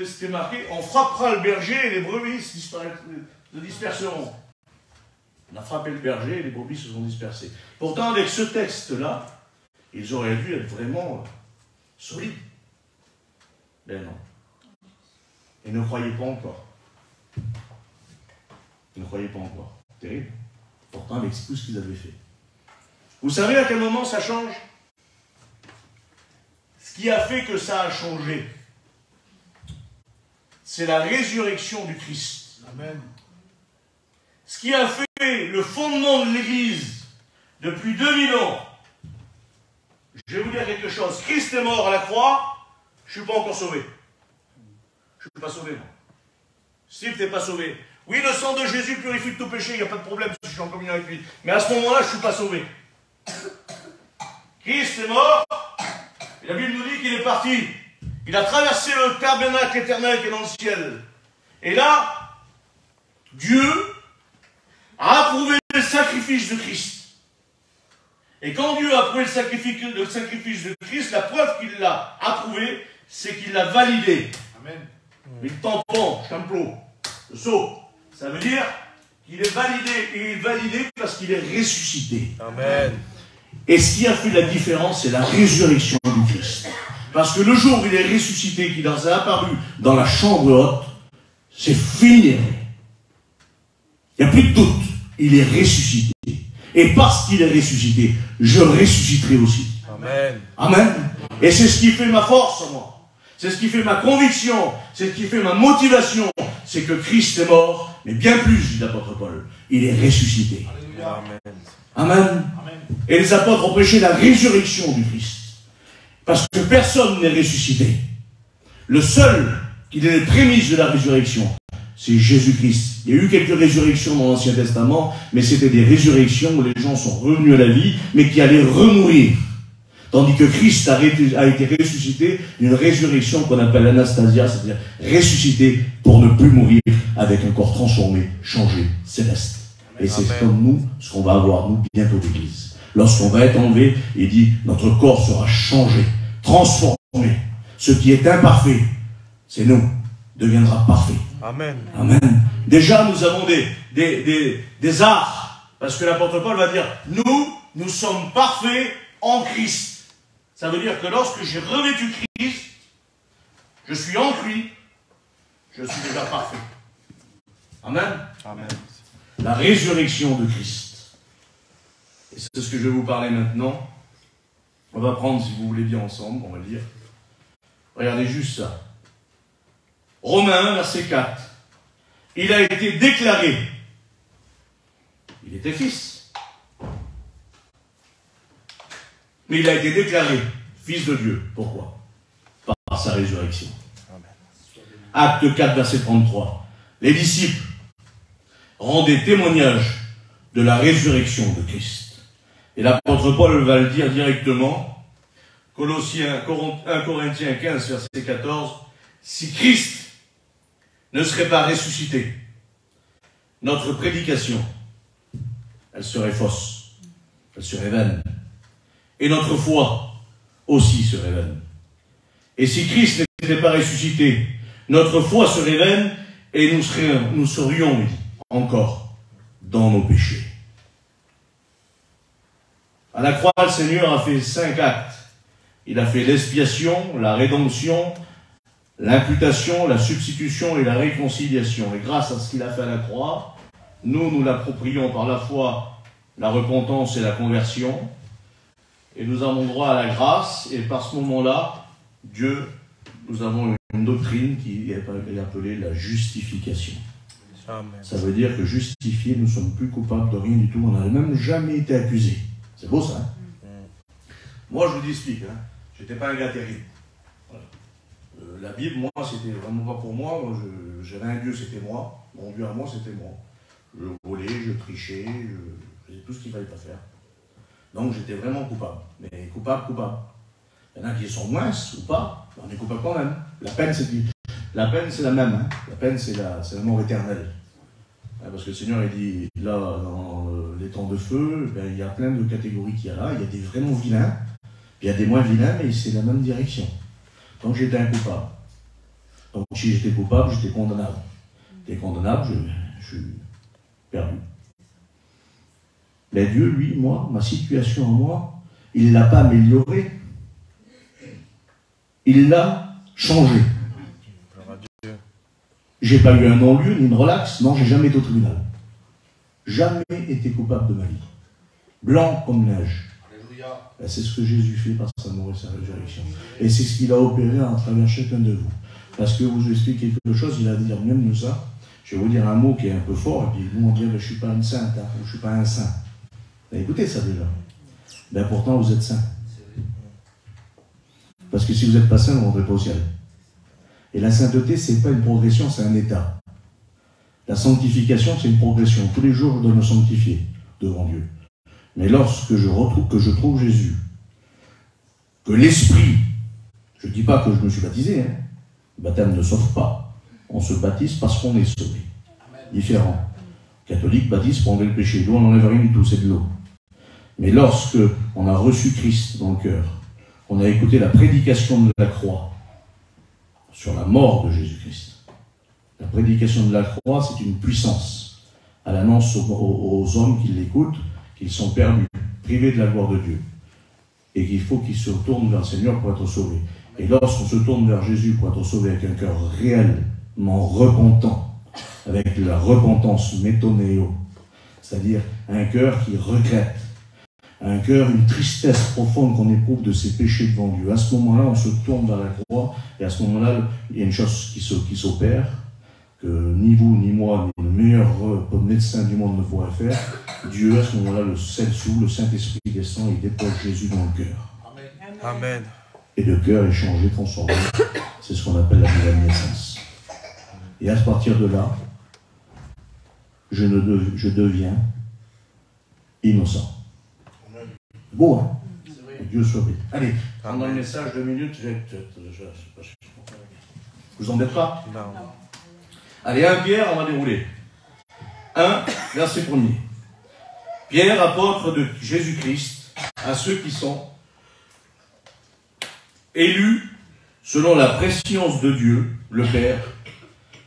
c'était marqué, on frappera le berger et les brebis se disperseront. On a frappé le berger et les brebis se sont dispersées. Pourtant, avec ce texte-là, ils auraient dû être vraiment solides. Ben non. Ils ne croyaient pas encore. Ils ne croyaient pas encore. Terrible. Pourtant, avec tout ce qu'ils avaient fait. Vous savez à quel moment ça change? Ce qui a fait que ça a changé, c'est la résurrection du Christ. Amen. Ce qui a fait le fondement de l'Église depuis 2000 ans, je vais vous dire quelque chose. Christ est mort à la croix, je ne suis pas encore sauvé. Je ne suis pas sauvé, moi. Steve, tu n'es pas sauvé. Oui, le sang de Jésus purifie de tout péché, il n'y a pas de problème si je suis en communion avec lui. Mais à ce moment-là, je ne suis pas sauvé. Christ est mort, et la Bible nous dit qu'il est parti. Il a traversé le tabernacle éternel qui est dans le ciel. Et là, Dieu a approuvé le sacrifice de Christ. Et quand Dieu a approuvé le sacrifice de Christ, la preuve qu'il l'a approuvé, c'est qu'il l'a validé. Amen. Il tampon, champlo, le saut, ça veut dire qu'il est validé. Il est validé parce qu'il est ressuscité. Amen. Et ce qui a fait la différence, c'est la résurrection du Christ. Parce que le jour où il est ressuscité, qu'il a apparu dans la chambre haute, c'est fini. Il n'y a plus de doute. Il est ressuscité. Et parce qu'il est ressuscité, je ressusciterai aussi. Amen. Amen. Et c'est ce qui fait ma force, moi. C'est ce qui fait ma conviction. C'est ce qui fait ma motivation. C'est que Christ est mort, mais bien plus, dit l'apôtre Paul. Il est ressuscité. Amen. Amen. Et les apôtres ont prêché la résurrection du Christ. Parce que personne n'est ressuscité. Le seul qui est les prémices de la résurrection, c'est Jésus-Christ. Il y a eu quelques résurrections dans l'Ancien Testament, mais c'était des résurrections où les gens sont revenus à la vie, mais qui allaient remourir. Tandis que Christ a été ressuscité d'une résurrection qu'on appelle Anastasia, c'est-à-dire ressuscité pour ne plus mourir avec un corps transformé, changé, céleste. Et c'est comme nous, ce qu'on va avoir, nous, bientôt l'Église. Lorsqu'on va être enlevé, il dit, notre corps sera changé, transformé. Ce qui est imparfait, c'est nous, deviendra parfait. Amen. Amen. Déjà, nous avons des arts, parce que l'apôtre Paul va dire, nous sommes parfaits en Christ. Ça veut dire que lorsque j'ai revêtu Christ, je suis en lui, je suis déjà parfait. Amen. Amen. La résurrection de Christ. Et c'est ce que je vais vous parler maintenant. On va prendre, si vous voulez bien ensemble, on va lire. Regardez juste ça. Romains 1, verset 4. Il a été déclaré. Il était fils. Mais il a été déclaré fils de Dieu. Pourquoi? Par sa résurrection. Amen. Acte 4, verset 33. Les disciples rendaient témoignage de la résurrection de Christ. Et l'apôtre Paul va le dire directement. Colossiens 1 Corinthiens 15, verset 14. Si Christ ne serait pas ressuscité, notre prédication, elle serait fausse, elle serait vaine. Et notre foi aussi serait vaine. Et si Christ n'était pas ressuscité, notre foi serait vaine et nous serions encore dans nos péchés. À la croix, le Seigneur a fait 5 actes. Il a fait l'expiation, la rédemption, l'imputation, la substitution et la réconciliation. Et grâce à ce qu'il a fait à la croix, nous l'approprions par la foi, la repentance et la conversion. Et nous avons droit à la grâce. Et par ce moment-là, nous avons une doctrine qui est appelée la justification. Amen. Ça veut dire que justifiés, nous ne sommes plus coupables de rien du tout. On n'a même jamais été accusés. C'est beau ça, hein? Moi, je vous explique. Hein? Je n'étais pas un gars terrible. Voilà. La Bible, moi, c'était vraiment pas pour moi. J'avais un Dieu, c'était moi. Mon Dieu à moi, c'était moi. Je volais, je trichais, je faisais tout ce qu'il ne fallait pas faire. Donc, j'étais vraiment coupable. Mais coupable. Il y en a qui sont moins ou pas. On est coupable quand même. La peine, c'est la même. Hein? La peine, c'est la mort éternelle. Parce que le Seigneur, il dit, là, dans les temps de feu, ben, il y a plein de catégories qu'il y a là. Il y a des vraiment vilains, puis il y a des moins vilains, mais c'est la même direction. Donc j'étais un coupable. Donc si j'étais coupable, j'étais condamnable. J'étais condamnable, je suis perdu. Mais Dieu, lui, moi, ma situation en moi, il ne l'a pas améliorée. Il l'a changée. J'ai pas eu un non-lieu ni une relaxe. Non, j'ai jamais été au tribunal. Jamais été coupable de ma vie. Blanc comme neige. Ben, c'est ce que Jésus fait par sa mort et sa résurrection. Et c'est ce qu'il a opéré à travers chacun de vous. Parce que vous expliquez quelque chose, il a dit même nous ça. Je vais vous dire un mot qui est un peu fort, et puis nous on dit je ne suis pas une sainte, hein, ou je ne suis pas un saint. Ben, écoutez ça déjà. Ben, pourtant vous êtes saint. Parce que si vous n'êtes pas saint, vous ne rentrez pas au ciel. Et la sainteté, ce n'est pas une progression, c'est un état. La sanctification, c'est une progression. Tous les jours, je dois me sanctifier devant Dieu. Mais lorsque je trouve Jésus, que l'Esprit, je ne dis pas que je me suis baptisé, hein, le baptême ne sauve pas. On se baptise parce qu'on est sauvé. Différent. Catholique baptise pour enlever le péché. L'eau, on n'enlève rien du tout, c'est de l'eau. Mais lorsque on a reçu Christ dans le cœur, on a écouté la prédication de la croix sur la mort de Jésus-Christ. La prédication de la croix, c'est une puissance. Elle annonce aux hommes qui l'écoutent qu'ils sont perdus, privés de la gloire de Dieu, et qu'il faut qu'ils se tournent vers le Seigneur pour être sauvés. Et lorsqu'on se tourne vers Jésus pour être sauvé avec un cœur réellement repentant, avec de la repentance métonéo, c'est-à-dire un cœur qui regrette, un cœur, une tristesse profonde qu'on éprouve de ses péchés devant Dieu. À ce moment-là, on se tourne vers la croix, et à ce moment-là, il y a une chose qui s'opère, que ni vous, ni moi, ni le meilleur médecin du monde ne pourrait faire. Dieu, à ce moment-là, le Saint-Esprit descend et dépose Jésus dans le cœur. Amen. Et le cœur est changé, transformé. C'est ce qu'on appelle la nouvelle naissance. Et à partir de là, je deviens innocent. Beau, hein? Dieu soit béni. Allez, pendant le message, 2 minutes, je vous embête pas? Non. Allez, 1 Pierre, on va dérouler. 1, verset 1er. Pierre, apôtre de Jésus-Christ, à ceux qui sont élus selon la prescience de Dieu, le Père,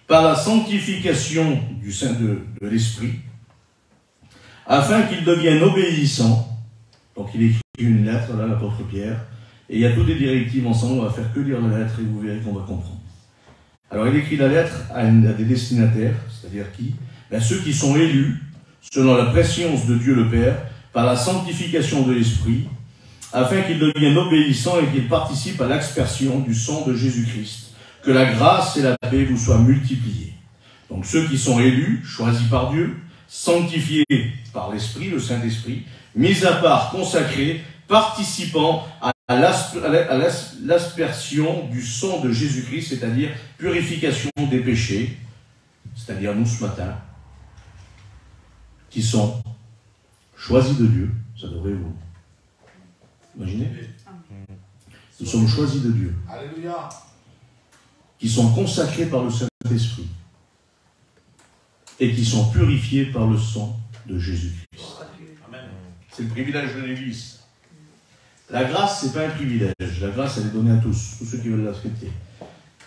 par la sanctification du sein de l'Esprit, afin qu'ils deviennent obéissants. Donc il écrit une lettre, là, l'apôtre Pierre, et il y a toutes les directives ensemble, on va faire que lire la lettre et vous verrez qu'on va comprendre. Alors il écrit la lettre à des destinataires, c'est-à-dire qui? Ben, ceux qui sont élus, selon la prescience de Dieu le Père, par la sanctification de l'Esprit, afin qu'ils deviennent obéissants et qu'ils participent à l'aspersion du sang de Jésus-Christ. Que la grâce et la paix vous soient multipliées. Donc ceux qui sont élus, choisis par Dieu, sanctifiés par l'Esprit, le Saint-Esprit, mis à part, consacrés, participant à l'aspersion du sang de Jésus-Christ, c'est-à-dire purification des péchés, c'est-à-dire nous ce matin, qui sont choisis de Dieu, ça devrait vous imaginer. Nous sommes choisis de Dieu. Alléluia. Qui sont consacrés par le Saint-Esprit et qui sont purifiés par le sang de Jésus-Christ. C'est le privilège de l'Église. La grâce, ce n'est pas un privilège. La grâce, elle est donnée à tous ceux qui veulent l'accepter.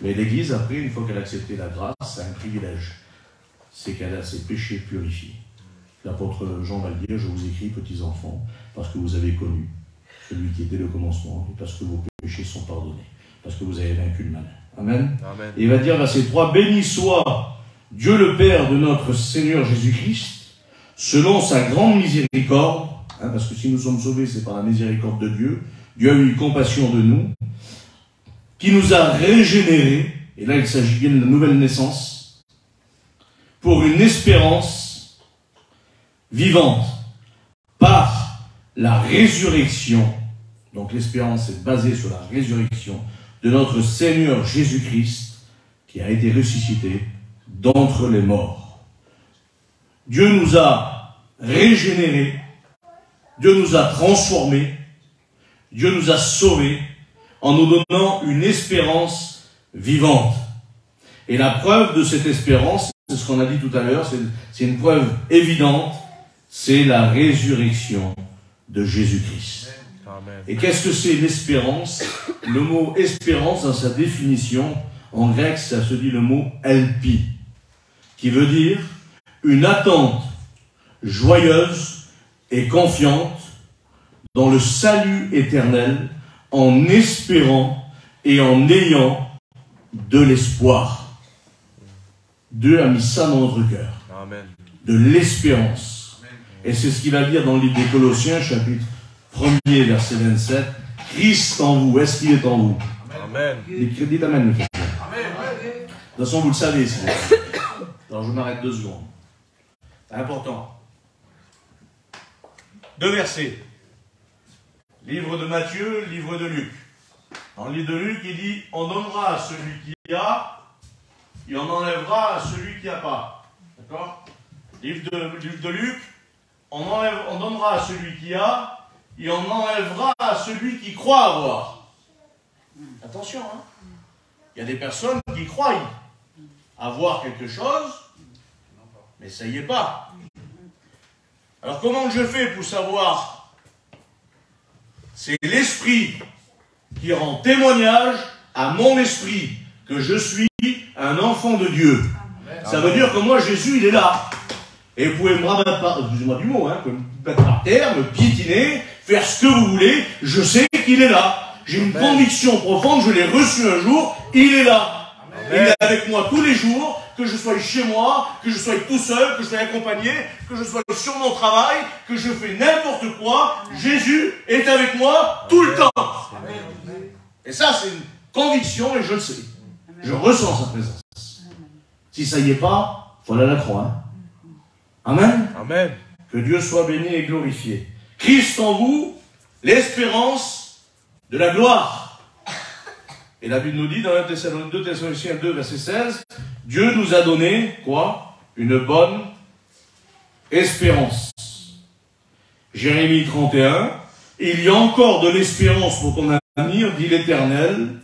Mais l'Église, après, une fois qu'elle a accepté la grâce, c'est un privilège. C'est qu'elle a ses péchés purifiés. L'apôtre Jean va le dire, je vous écris, petits enfants, parce que vous avez connu celui qui était le commencement, et parce que vos péchés sont pardonnés, parce que vous avez vaincu le malin. Amen. Amen. Et il va dire, verset 3, béni soit Dieu le Père de notre Seigneur Jésus-Christ, selon sa grande miséricorde, parce que si nous sommes sauvés, c'est par la miséricorde de Dieu. Dieu a eu compassion de nous, qui nous a régénérés, et là il s'agit bien de la nouvelle naissance, pour une espérance vivante, par la résurrection. Donc l'espérance est basée sur la résurrection de notre Seigneur Jésus-Christ, qui a été ressuscité d'entre les morts. Dieu nous a régénérés, Dieu nous a transformés, Dieu nous a sauvés en nous donnant une espérance vivante. Et la preuve de cette espérance, c'est ce qu'on a dit tout à l'heure, c'est une preuve évidente, c'est la résurrection de Jésus-Christ. Et qu'est-ce que c'est l'espérance? Le mot espérance, dans sa définition, en grec, ça se dit le mot elpi, qui veut dire une attente joyeuse et confiante dans le salut éternel, en espérant et en ayant de l'espoir. Dieu a mis ça dans notre cœur. Amen. De l'espérance. Et c'est ce qu'il va dire dans le livre des Colossiens, chapitre 1er, verset 27. Christ en vous, est-ce qu'il est en vous? Amen. Dites Amen, le chrétien. De toute façon, vous le savez. Alors, je m'arrête 2 secondes. C'est important. 2 versets. Livre de Matthieu, livre de Luc. Dans le livre de Luc, il dit, on donnera à celui qui a, et on enlèvera à celui qui n'a pas. D'accord? Livre de Luc, on donnera à celui qui a, et on enlèvera à celui qui croit avoir. Attention, hein? Il y a des personnes qui croient avoir quelque chose, mais ça y est pas. Alors comment je fais pour savoir c'est l'Esprit qui rend témoignage à mon esprit que je suis un enfant de Dieu. Ça veut dire que moi, Jésus, il est là. Et vous pouvez me rabattre par, excusez-moi du mot, hein, vous pouvez me mettre par terre, me piétiner, faire ce que vous voulez, je sais qu'il est là. J'ai une conviction profonde, je l'ai reçu un jour, il est là. Il est avec moi tous les jours, que je sois chez moi, que je sois tout seul, que je sois accompagné, que je sois sur mon travail, que je fais n'importe quoi, Jésus est avec moi tout le temps. Et ça, c'est une conviction et je le sais. Je ressens sa présence. Si ça y est pas, il faut aller à la croix. Hein. Amen. Amen. Que Dieu soit béni et glorifié. Christ en vous, l'espérance de la gloire. Et la Bible nous dit dans 2 Thessaloniciens 2, verset 16, Dieu nous a donné, quoi? Une bonne espérance. Jérémie 31, il y a encore de l'espérance pour ton avenir, dit l'Éternel.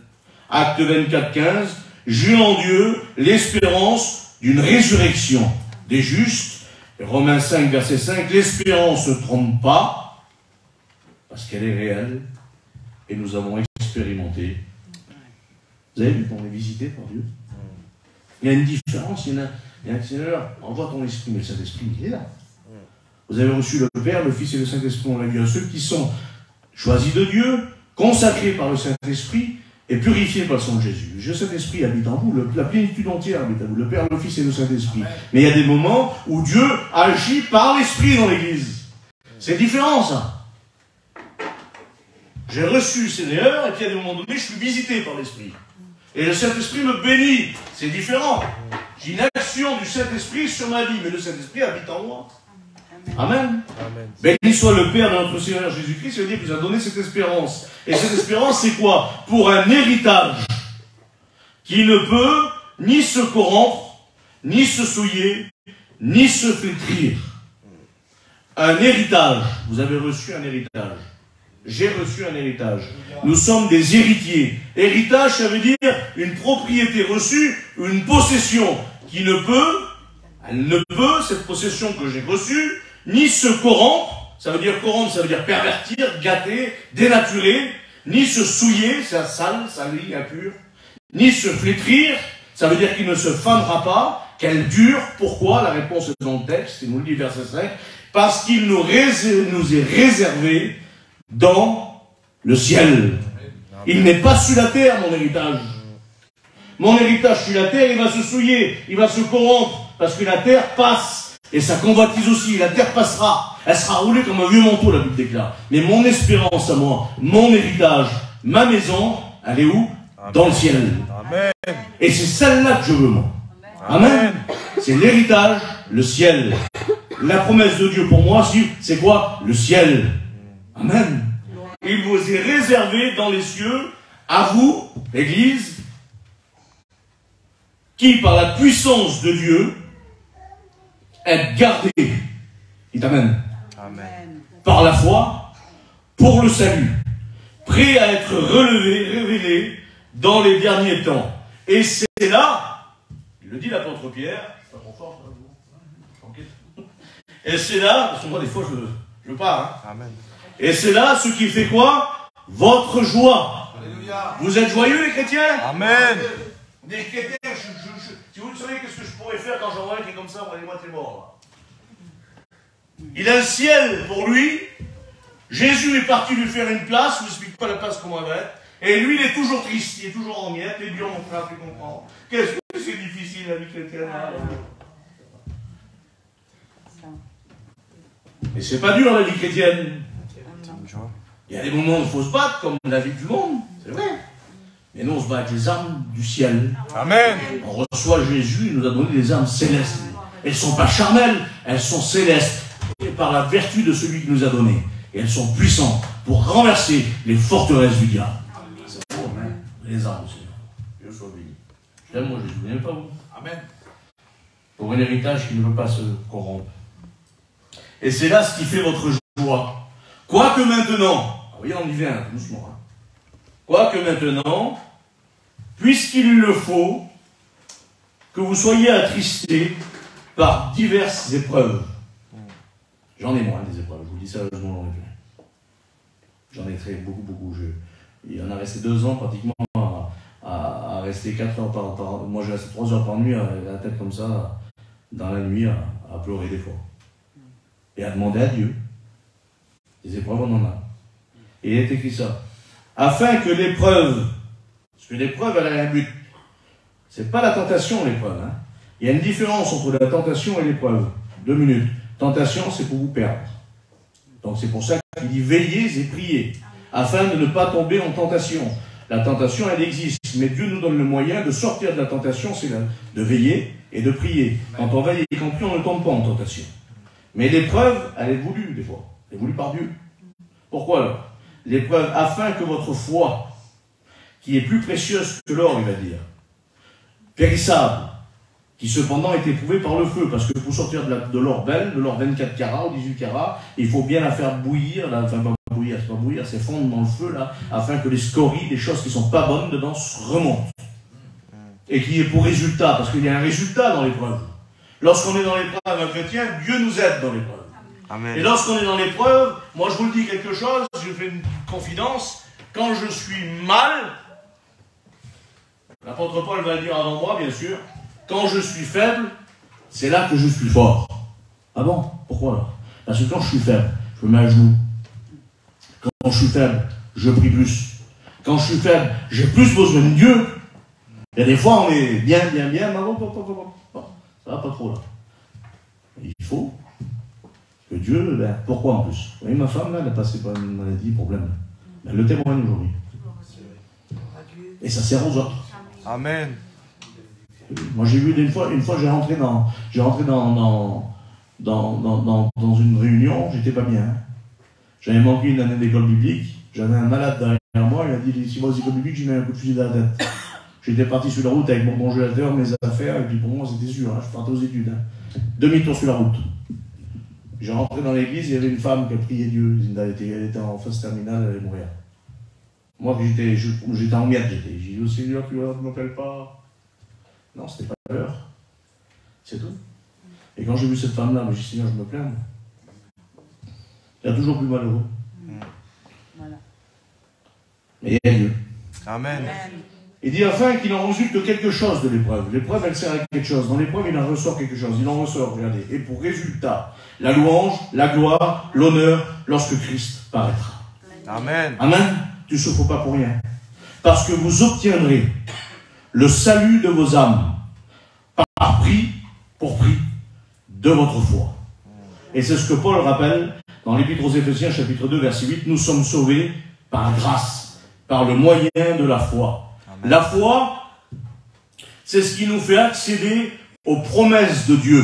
Acte 24, 15, j'ai en Dieu l'espérance d'une résurrection des justes. Et Romains 5, verset 5, l'espérance ne trompe pas, parce qu'elle est réelle, et nous avons expérimenté. Vous avez vu qu'on est visité par Dieu? Il y a une différence, il y a un Seigneur, envoie ton esprit, mais le Saint-Esprit, il est là. Vous avez reçu le Père, le Fils et le Saint-Esprit, on l'a vu à ceux qui sont choisis de Dieu, consacrés par le Saint-Esprit, et purifiés par le sang de Jésus. Le Saint-Esprit habite en vous, la plénitude entière habite en vous, le Père, le Fils et le Saint-Esprit. Mais il y a des moments où Dieu agit par l'Esprit dans l'Église. C'est différent, ça. J'ai reçu le Seigneur, et puis à des moments donnés, je suis visité par l'Esprit. Et le Saint-Esprit me bénit. C'est différent. J'ai une action du Saint-Esprit sur ma vie, mais le Saint-Esprit habite en moi. Amen. Amen. Béni soit le Père de notre Seigneur Jésus-Christ, c'est-à-dire qu'il nous a donné cette espérance. Et cette espérance, c'est quoi? Pour un héritage qui ne peut ni se corrompre, ni se souiller, ni se flétrir. Un héritage. Vous avez reçu un héritage. J'ai reçu un héritage. Nous sommes des héritiers. Héritage, ça veut dire une propriété reçue, une possession qui ne peut, elle ne peut, cette possession que j'ai reçue, ni se corrompre, ça veut dire corrompre, ça veut dire pervertir, gâter, dénaturer, ni se souiller, c'est sale, sali, impur, ni se flétrir, ça veut dire qu'il ne se fanera pas, qu'elle dure. Pourquoi? La réponse est dans le texte, il nous le dit verset 5, parce qu'il nous est réservé dans le ciel. Il n'est pas sur la terre, mon héritage. Mon héritage sur la terre, il va se souiller, il va se corrompre, parce que la terre passe. Et ça convoitise aussi, la terre passera. Elle sera roulée comme un vieux manteau, la Bible déclare. Mais mon espérance à moi, mon héritage, ma maison, elle est où? Dans le ciel. Amen. Et c'est celle-là que je veux, moi. Amen. C'est l'héritage, le ciel. La promesse de Dieu pour moi, c'est quoi? Le ciel. Amen. Il vous est réservé dans les cieux, à vous, l'Église, qui, par la puissance de Dieu, est gardé. Il t'amène. Amen. Par la foi, pour le salut, prêt à être relevé, révélé dans les derniers temps. Et c'est là, il le dit l'apôtre Pierre, pas trop fort, tranquille. Et c'est là, parce que moi des fois je pars. Hein. Amen. Et c'est là ce qui fait quoi? Votre joie. Alléluia. Vous êtes joyeux les chrétiens? Amen. Des chrétiens, si vous savez qu'est-ce que je pourrais faire quand j'en vois un qui est comme ça, moi t'es mort. Là. Il a le ciel pour lui. Jésus est parti lui faire une place, je ne vous explique pas la place comment elle va être. Et lui, il est toujours triste, il est toujours en miettes, et dur, mon frère, tu comprends. Qu'est-ce que c'est difficile la vie chrétienne? Mais c'est pas dur la vie chrétienne. Il y a des moments où il faut se battre, comme la vie du monde, c'est vrai. Mais nous, on se bat avec les armes du ciel. Amen. On reçoit Jésus, il nous a donné des armes célestes. Elles ne sont pas charnelles, elles sont célestes. Et par la vertu de celui qui nous a donné. Et elles sont puissantes pour renverser les forteresses du diable. C'est beau, amen. Les armes du Seigneur. Dieu soit béni. Je t'aime, moi, Jésus. Vous n'aimez pas, vous? Amen. Pour un héritage qui ne veut pas se corrompre. Et c'est là ce qui fait votre joie. Quoique maintenant, vous voyez, on y vient doucement. Hein. Quoique maintenant, puisqu'il le faut, que vous soyez attristés par diverses épreuves. J'en ai moins des épreuves, je vous dis sérieusement. J'en ai fait beaucoup. Il en a resté 2 ans pratiquement à rester 4 heures par. Moi, j'ai resté 3 heures par nuit, la tête comme ça, dans la nuit, à pleurer des fois. Et à demander à Dieu. Les épreuves, on en a. Et il est écrit ça. Afin que l'épreuve, parce que l'épreuve, elle a un but. C'est pas la tentation, l'épreuve. Hein. Il y a une différence entre la tentation et l'épreuve. 2 minutes. Tentation, c'est pour vous perdre. Donc c'est pour ça qu'il dit veillez et priez, afin de ne pas tomber en tentation. La tentation, elle existe, mais Dieu nous donne le moyen de sortir de la tentation, c'est de veiller et de prier. Quand on veille et qu'on prie, on ne tombe pas en tentation. Mais l'épreuve, elle est voulue des fois. Elle est voulue par Dieu. Pourquoi alors? L'épreuve, afin que votre foi, qui est plus précieuse que l'or, il va dire, périssable, qui cependant est éprouvée par le feu, parce que pour sortir de l'or belle, de l'or 24 carats ou 18 carats, il faut bien la faire bouillir, enfin pas bouillir, c'est pas bouillir, c'est fondre dans le feu là, afin que les scories, les choses qui sont pas bonnes dedans, remontent. Et qui est pour résultat, parce qu'il y a un résultat dans l'épreuve. Lorsqu'on est dans l'épreuve, un chrétien, Dieu nous aide dans l'épreuve. Et lorsqu'on est dans l'épreuve, moi je vous le dis quelque chose, je fais une confidence, quand je suis mal, l'apôtre Paul va le dire avant moi, bien sûr, quand je suis faible, c'est là que je suis fort. Ah bon? Pourquoi là? Parce que quand je suis faible, je me mets à genoux. Quand je suis faible, je prie plus. Quand je suis faible, j'ai plus besoin de Dieu. Il y a des fois, on est bien, mais bon, ça va pas trop là. Il faut que Dieu, pourquoi en plus? Vous voyez, ma femme là, elle a passé par une maladie, problème. Elle le témoigne aujourd'hui. Et ça sert aux autres. Amen. Moi j'ai vu une fois j'ai rentré dans une réunion, j'étais pas bien. J'avais manqué une année d'école biblique, j'avais un malade derrière moi, il m'a dit si moi aux écoles bibliques, j'ai mis un coup de fusil dans la tête. J'étais parti sur la route avec mon congélateur, mes affaires, et puis pour moi c'était sûr, hein, je partais aux études. Hein. Demi-tour sur la route. J'ai rentré dans l'église, il y avait une femme qui a prié Dieu, elle était en phase terminale, elle allait mourir. Moi j'étais en miettes, j'ai dit au Seigneur, tu ne m'appelles pas. Non, c'était pas l'heure. C'est tout. Et quand j'ai vu cette femme-là, j'ai dit, Seigneur, je me plains. Il y a toujours plus malheureux. Voilà. Mais il y a Dieu. Amen. Il dit, afin qu'il en résulte quelque chose de l'épreuve. L'épreuve, elle sert à quelque chose. Dans l'épreuve, il en ressort quelque chose. Il en ressort, regardez. Et pour résultat, la louange, la gloire, l'honneur, lorsque Christ paraîtra. Amen. Amen. Tu ne souffres pas pour rien. Parce que vous obtiendrez le salut de vos âmes, par prix, pour prix, de votre foi. Et c'est ce que Paul rappelle dans l'Épître aux Éphésiens, chapitre 2, verset 8, nous sommes sauvés par grâce, par le moyen de la foi. Amen. La foi, c'est ce qui nous fait accéder aux promesses de Dieu.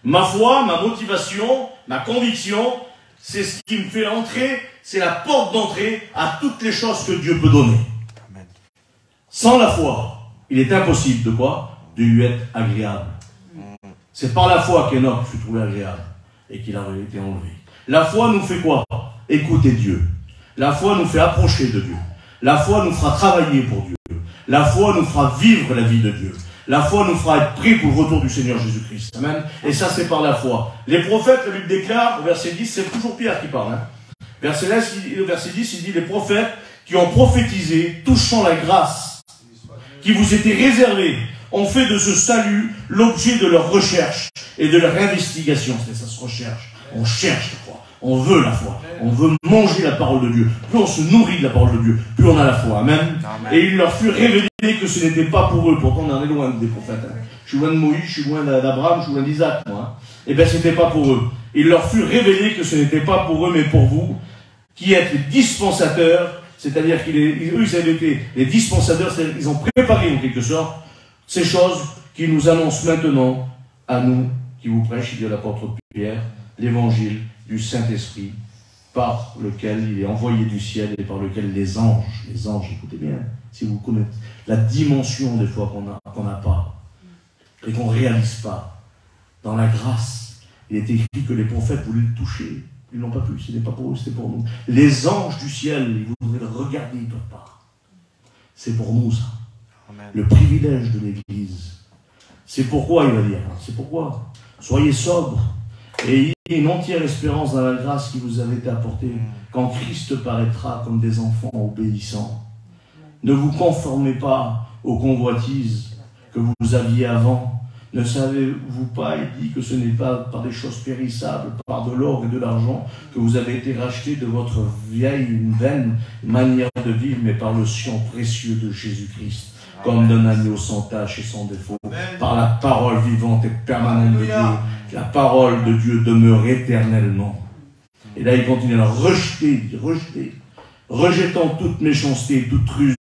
Ma foi, ma motivation, ma conviction, c'est ce qui me fait entrer, c'est la porte d'entrée à toutes les choses que Dieu peut donner. Sans la foi, il est impossible de quoi? De lui être agréable. C'est par la foi qu'Enoch fut trouvé agréable et qu'il a été enlevé. La foi nous fait quoi? Écouter Dieu. La foi nous fait approcher de Dieu. La foi nous fera travailler pour Dieu. La foi nous fera vivre la vie de Dieu. La foi nous fera être pris pour le retour du Seigneur Jésus-Christ. Amen. Et ça, c'est par la foi. Les prophètes, la Bible déclare, au verset 10, c'est toujours Pierre qui parle. Hein. Verset 10, il dit, les prophètes qui ont prophétisé, touchant la grâce qui vous était réservée, ont fait de ce salut l'objet de leur recherche et de leur investigation. C'est ça, se recherche. On cherche la foi. On veut la foi. On veut manger la parole de Dieu. Plus on se nourrit de la parole de Dieu, plus on a la foi. Amen. Amen. Et il leur fut révélé que ce n'était pas pour eux. Pourtant, on en est loin des prophètes. Hein. Je suis loin de Moïse, je suis loin d'Abraham, je suis loin d'Isaac, moi. Hein. Eh bien, ce n'était pas pour eux. Il leur fut révélé que ce n'était pas pour eux, mais pour vous, qui êtes les dispensateurs. C'est-à-dire qu'eux, ils avaient été les dispensateurs, c'est-à-dire qu'ils ont préparé en quelque sorte ces choses qui nous annoncent maintenant à nous, qui vous prêchent, il y a l'apôtre Pierre, l'évangile du Saint-Esprit, par lequel il est envoyé du ciel et par lequel les anges, écoutez bien, si vous connaissez la dimension des fois qu'on n'a pas et qu'on ne réalise pas, dans la grâce, il est écrit que les prophètes voulaient le toucher. Ils n'ont pas pu, ce n'est pas pour eux, c'était pour nous. Les anges du ciel, ils voudraient le regarder, ils ne peuvent pas. C'est pour nous, ça. Amen. Le privilège de l'Église. C'est pourquoi, il va dire, c'est pourquoi. Soyez sobres et une entière espérance dans la grâce qui vous avait été apportée quand Christ paraîtra comme des enfants obéissants. Ne vous conformez pas aux convoitises que vous aviez avant. Ne savez-vous pas, il dit, que ce n'est pas par des choses périssables, par de l'or et de l'argent, que vous avez été rachetés de votre vieille, vaine manière de vivre, mais par le sang précieux de Jésus-Christ, comme d'un agneau sans tache et sans défaut, par la parole vivante et permanente de Dieu. La parole de Dieu demeure éternellement. Et là, il continue à rejeter, rejetant toute méchanceté, toute ruse.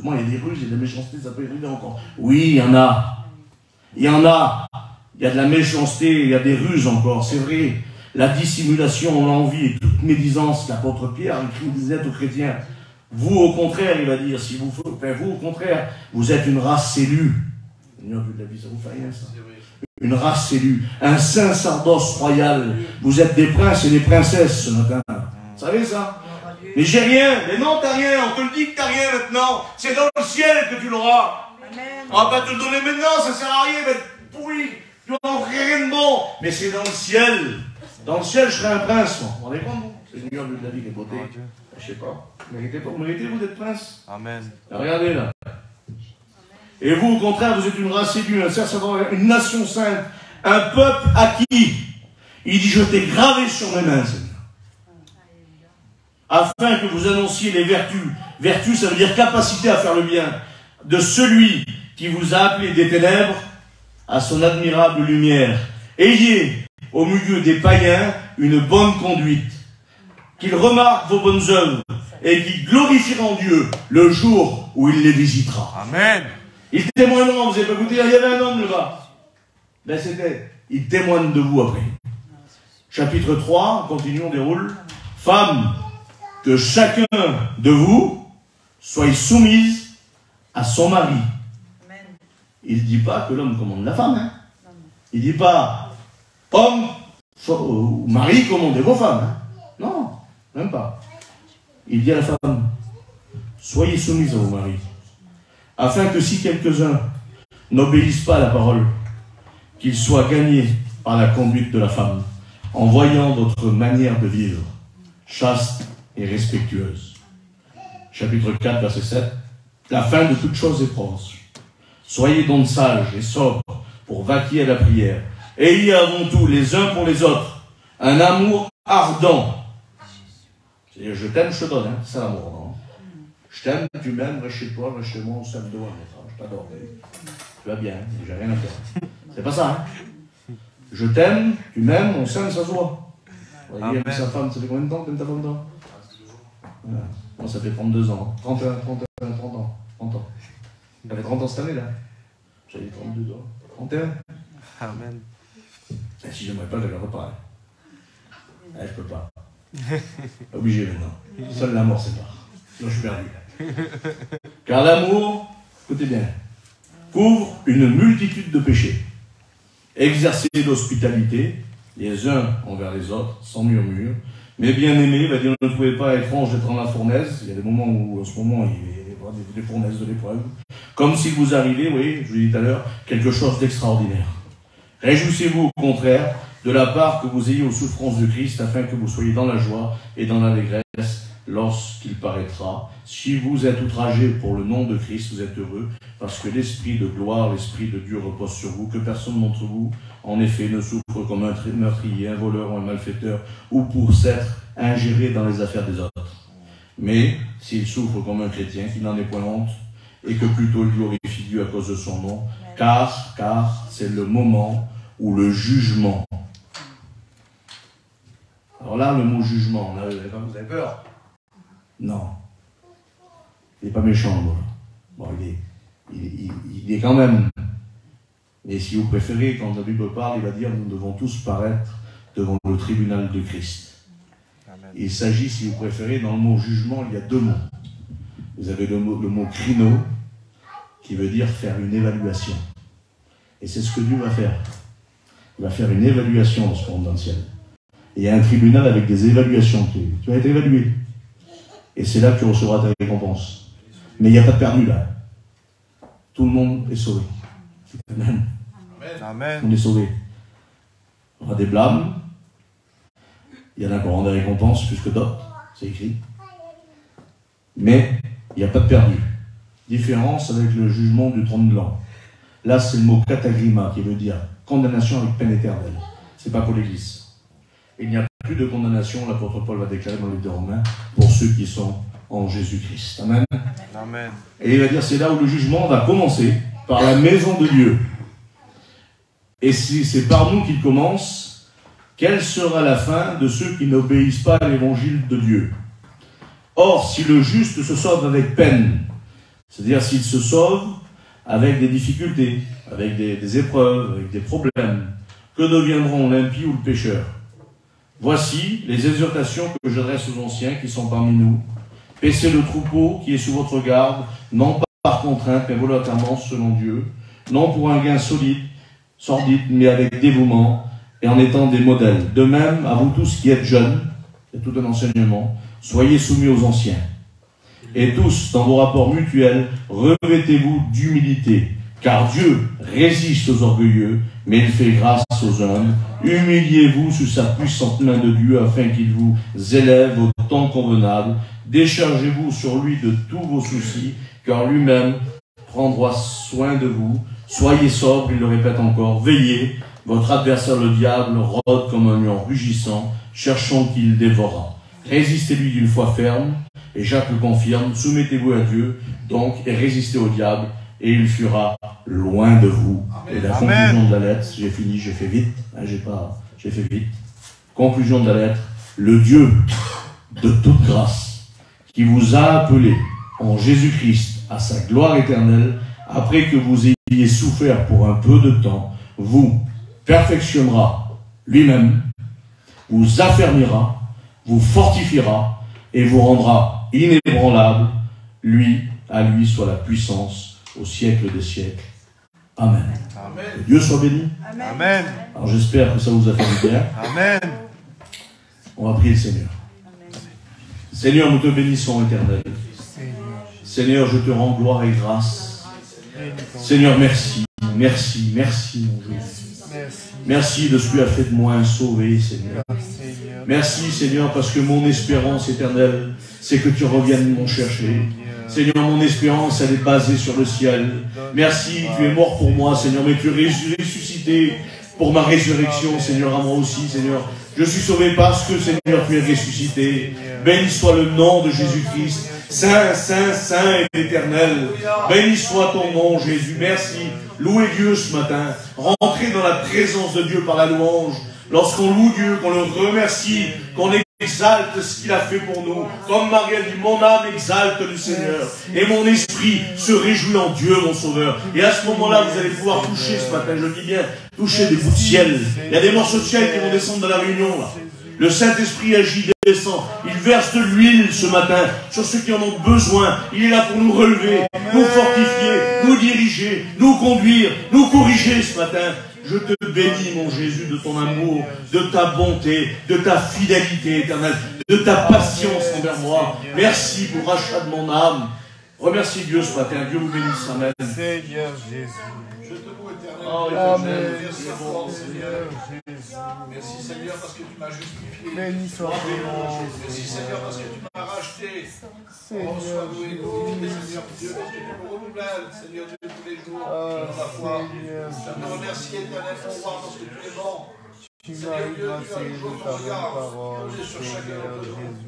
Moi, il y a des ruses, il y a de la méchanceté, ça peut arriver encore. Oui, il y en a. Il y en a. Il y a de la méchanceté, il y a des ruses encore, c'est vrai. La dissimulation, l'envie et toute médisance, l'apôtre Pierre disait aux chrétiens. Vous, au contraire, il va dire, si vous, vous, au contraire, vous êtes une race élue. Seigneur, de la vie, ça vous fait rien, ça. Une race élue, un saint sacerdoce royal. Vous êtes des princes et des princesses ce matin. Vous savez ça? Mais j'ai rien. Mais non, t'as rien. On te le dit que t'as rien maintenant. C'est dans le ciel que tu l'auras. On va pas te le donner maintenant, ça sert à rien, il va être pourri. Tu n'en ferais rien de bon. Mais c'est dans le ciel. Dans le ciel, je serai un prince, moi. Vous rendez compte? C'est le Seigneur de la vie qui est beauté. Je sais pas. Méritez-vous d'être prince? Amen. Regardez là. Et vous, au contraire, vous êtes une race élue, un sacerdoce, une nation sainte, un peuple acquis. Il dit, je t'ai gravé sur mes mains, Seigneur. Afin que vous annonciez les vertus. Vertus, ça veut dire capacité à faire le bien. De celui qui vous a appelé des ténèbres à son admirable lumière. Ayez, au milieu des païens, une bonne conduite. Qu'ils remarquent vos bonnes œuvres et qu'ils glorifieront Dieu le jour où il les visitera. Amen. Il témoignera, vous avez pas écouté, il y avait un homme là-bas. Ben c'était, il témoigne de vous après. Chapitre 3, continuons, on déroule. Femmes, que chacun de vous soit soumise à son mari. Amen. Il ne dit pas que l'homme commande la femme. Hein. Il ne dit pas, homme ou mari, commandez vos femmes. Hein. Non, même pas. Il dit à la femme, soyez soumise à vos maris, afin que si quelques-uns n'obéissent pas à la parole, qu'ils soient gagnés par la conduite de la femme, en voyant votre manière de vivre, chaste et respectueuse. Chapitre 4, verset 7. La fin de toute chose est proche. Soyez donc sages et sobres pour vaquer à la prière. Ayez avant tout les uns pour les autres un amour ardent. C'est-à-dire, je t'aime, je te donne. Hein. C'est l'amour, non? Je t'aime, tu m'aimes, reste chez toi, reste chez moi, on s'aime devant. Je t'adore. Tu vas bien, j'ai rien à faire. C'est pas ça, hein? Je t'aime, tu m'aimes, on s'aime, ça se voit. Il aime sa femme, ça fait combien de temps? T'aimes ta femme, toi? Voilà. Moi, ça fait 32 ans. 30 ans. Ça fait 30 ans cette année, là. J'avais 32 ans. 31. Amen. Et si j'aimerais pas, je ne regarderais pas. Je peux pas. Obligé maintenant. Seule la mort sépare. Sinon, je suis perdu. Car l'amour, écoutez bien, couvre une multitude de péchés. Exercez l'hospitalité, les uns envers les autres, sans murmure. Mais bien aimé, va dire, ne trouvez pas étrange d'être dans la fournaise. Il y a des moments où, en ce moment, il y a des fournaises de l'épreuve. Comme si vous arrivez, oui, je vous l'ai dit tout à l'heure, quelque chose d'extraordinaire. Réjouissez-vous au contraire de la part que vous ayez aux souffrances de Christ, afin que vous soyez dans la joie et dans l'allégresse lorsqu'il paraîtra. Si vous êtes outragés pour le nom de Christ, vous êtes heureux, parce que l'Esprit de gloire, l'Esprit de Dieu repose sur vous, que personne d'entre vous, en effet, ne souffre comme un meurtrier, un voleur ou un malfaiteur, ou pour s'être ingéré dans les affaires des autres. Mais s'il souffre comme un chrétien, qu'il n'en ait point honte, et que plutôt il glorifie Dieu à cause de son nom, car c'est le moment où le jugement. Alors là, le mot jugement, vous avez peur? Non. Il n'est pas méchant, moi. Bon, il est quand même. Et si vous préférez, quand la Bible parle, il va dire, nous devons tous paraître devant le tribunal de Christ. Amen. Il s'agit, si vous préférez, dans le mot jugement, il y a deux mots. Vous avez le mot krino, qui veut dire faire une évaluation. Et c'est ce que Dieu va faire. Il va faire une évaluation dans ce monde dans le ciel. Et il y a un tribunal avec des évaluations. Tu vas être évalué. Et c'est là que tu recevras ta récompense. Mais il n'y a pas de perdu là. Tout le monde est sauvé. Amen. Amen. On est sauvé. Il y aura des blâmes, Il y en a qui auront des récompenses plus que d'autres, c'est écrit. Mais il n'y a pas de perdu. Différence avec le jugement du trône blanc. Là, c'est le mot katagrima qui veut dire condamnation avec peine éternelle. Ce n'est pas pour l'Église. Il n'y a plus de condamnation, l'apôtre Paul va déclarer dans le livre des Romains, pour ceux qui sont en Jésus-Christ. Amen. Amen. Et il va dire, c'est là où le jugement va commencer, par la maison de Dieu. Et si c'est par nous qu'il commence, quelle sera la fin de ceux qui n'obéissent pas à l'évangile de Dieu? Or, si le juste se sauve avec peine, c'est-à-dire s'il se sauve avec des difficultés, avec des épreuves, avec des problèmes, que deviendront l'impie ou le pécheur? Voici les exhortations que j'adresse aux anciens qui sont parmi nous. Paissez le troupeau qui est sous votre garde, non pas par contrainte, mais volontairement selon Dieu, non pour un gain sordide, mais avec dévouement, et en étant des modèles. De même, à vous tous qui êtes jeunes, c'est tout un enseignement, soyez soumis aux anciens. Et tous, dans vos rapports mutuels, revêtez-vous d'humilité, car Dieu résiste aux orgueilleux, mais il fait grâce aux humbles. Humiliez-vous sous sa puissante main de Dieu, afin qu'il vous élève au temps convenable. Déchargez-vous sur lui de tous vos soucis, car lui-même prendra soin de vous. Soyez sobres, il le répète encore, veillez. Votre adversaire le diable rôde comme un lion rugissant, cherchant qu'il dévorera. Résistez-lui d'une foi ferme, et Jacques le confirme, soumettez-vous à Dieu, donc, et résistez au diable, et il fuira loin de vous. Et la conclusion de la lettre, j'ai fini, j'ai fait vite, hein, j'ai fait vite. Conclusion de la lettre, le Dieu de toute grâce, qui vous a appelé en Jésus-Christ à sa gloire éternelle, après que vous ayez souffert pour un peu de temps, vous perfectionnera lui-même, vous affermira, vous fortifiera et vous rendra inébranlable. À lui soit la puissance au siècle des siècles. Amen. Amen. Que Dieu soit béni. Amen. Alors j'espère que ça vous a fait du bien. Amen. On va prier le Seigneur. Seigneur, nous te bénissons éternel. Seigneur, je te rends gloire et grâce. Seigneur, merci. Merci, merci mon Dieu. Merci de ce que tu as fait de moi un sauvé, Seigneur. Merci, Seigneur, parce que mon espérance éternelle, c'est que tu reviennes m'en chercher. Seigneur, mon espérance, elle est basée sur le ciel. Merci, tu es mort pour moi, Seigneur, mais tu es ressuscité pour ma résurrection, Seigneur, à moi aussi, Seigneur. Je suis sauvé parce que, Seigneur, tu es ressuscité. Béni soit le nom de Jésus-Christ. Saint, Saint, Saint et éternel. Béni soit ton nom, Jésus. Merci. Louez Dieu ce matin. Rentrez dans la présence de Dieu par la louange. Lorsqu'on loue Dieu, qu'on le remercie, qu'on exalte ce qu'il a fait pour nous. Comme Marie a dit, mon âme exalte le Seigneur. Et mon esprit se réjouit en Dieu, mon Sauveur. Et à ce moment-là, vous allez pouvoir toucher ce matin, je le dis bien, toucher des bouts de ciel. Il y a des morceaux de ciel qui vont descendre dans la réunion, là. Le Saint-Esprit agit, descend. Il verse de l'huile ce matin sur ceux qui en ont besoin. Il est là pour nous relever, nous fortifier, nous diriger, nous conduire, nous corriger ce matin. Je te bénis, mon Jésus, de ton amour, de ta bonté, de ta fidélité éternelle, de ta patience envers moi. Merci pour rachat de mon âme. Remercie Dieu ce matin. Dieu vous bénisse. Amen. Seigneur Jésus. Je te loue éternel. Amen. Merci encore, Seigneur. Merci Seigneur parce que tu m'as justifié. Béni soit ton nom. Merci Seigneur parce que tu m'as racheté. Seigneur Seigneur Dieu, parce que tu me renouvelles, Seigneur Dieu, tous les jours dans la foi. Je te remercie éternel pour moi parce que tu es bon. Tu m'as égrassé de ta bonne parole, Seigneur Jésus.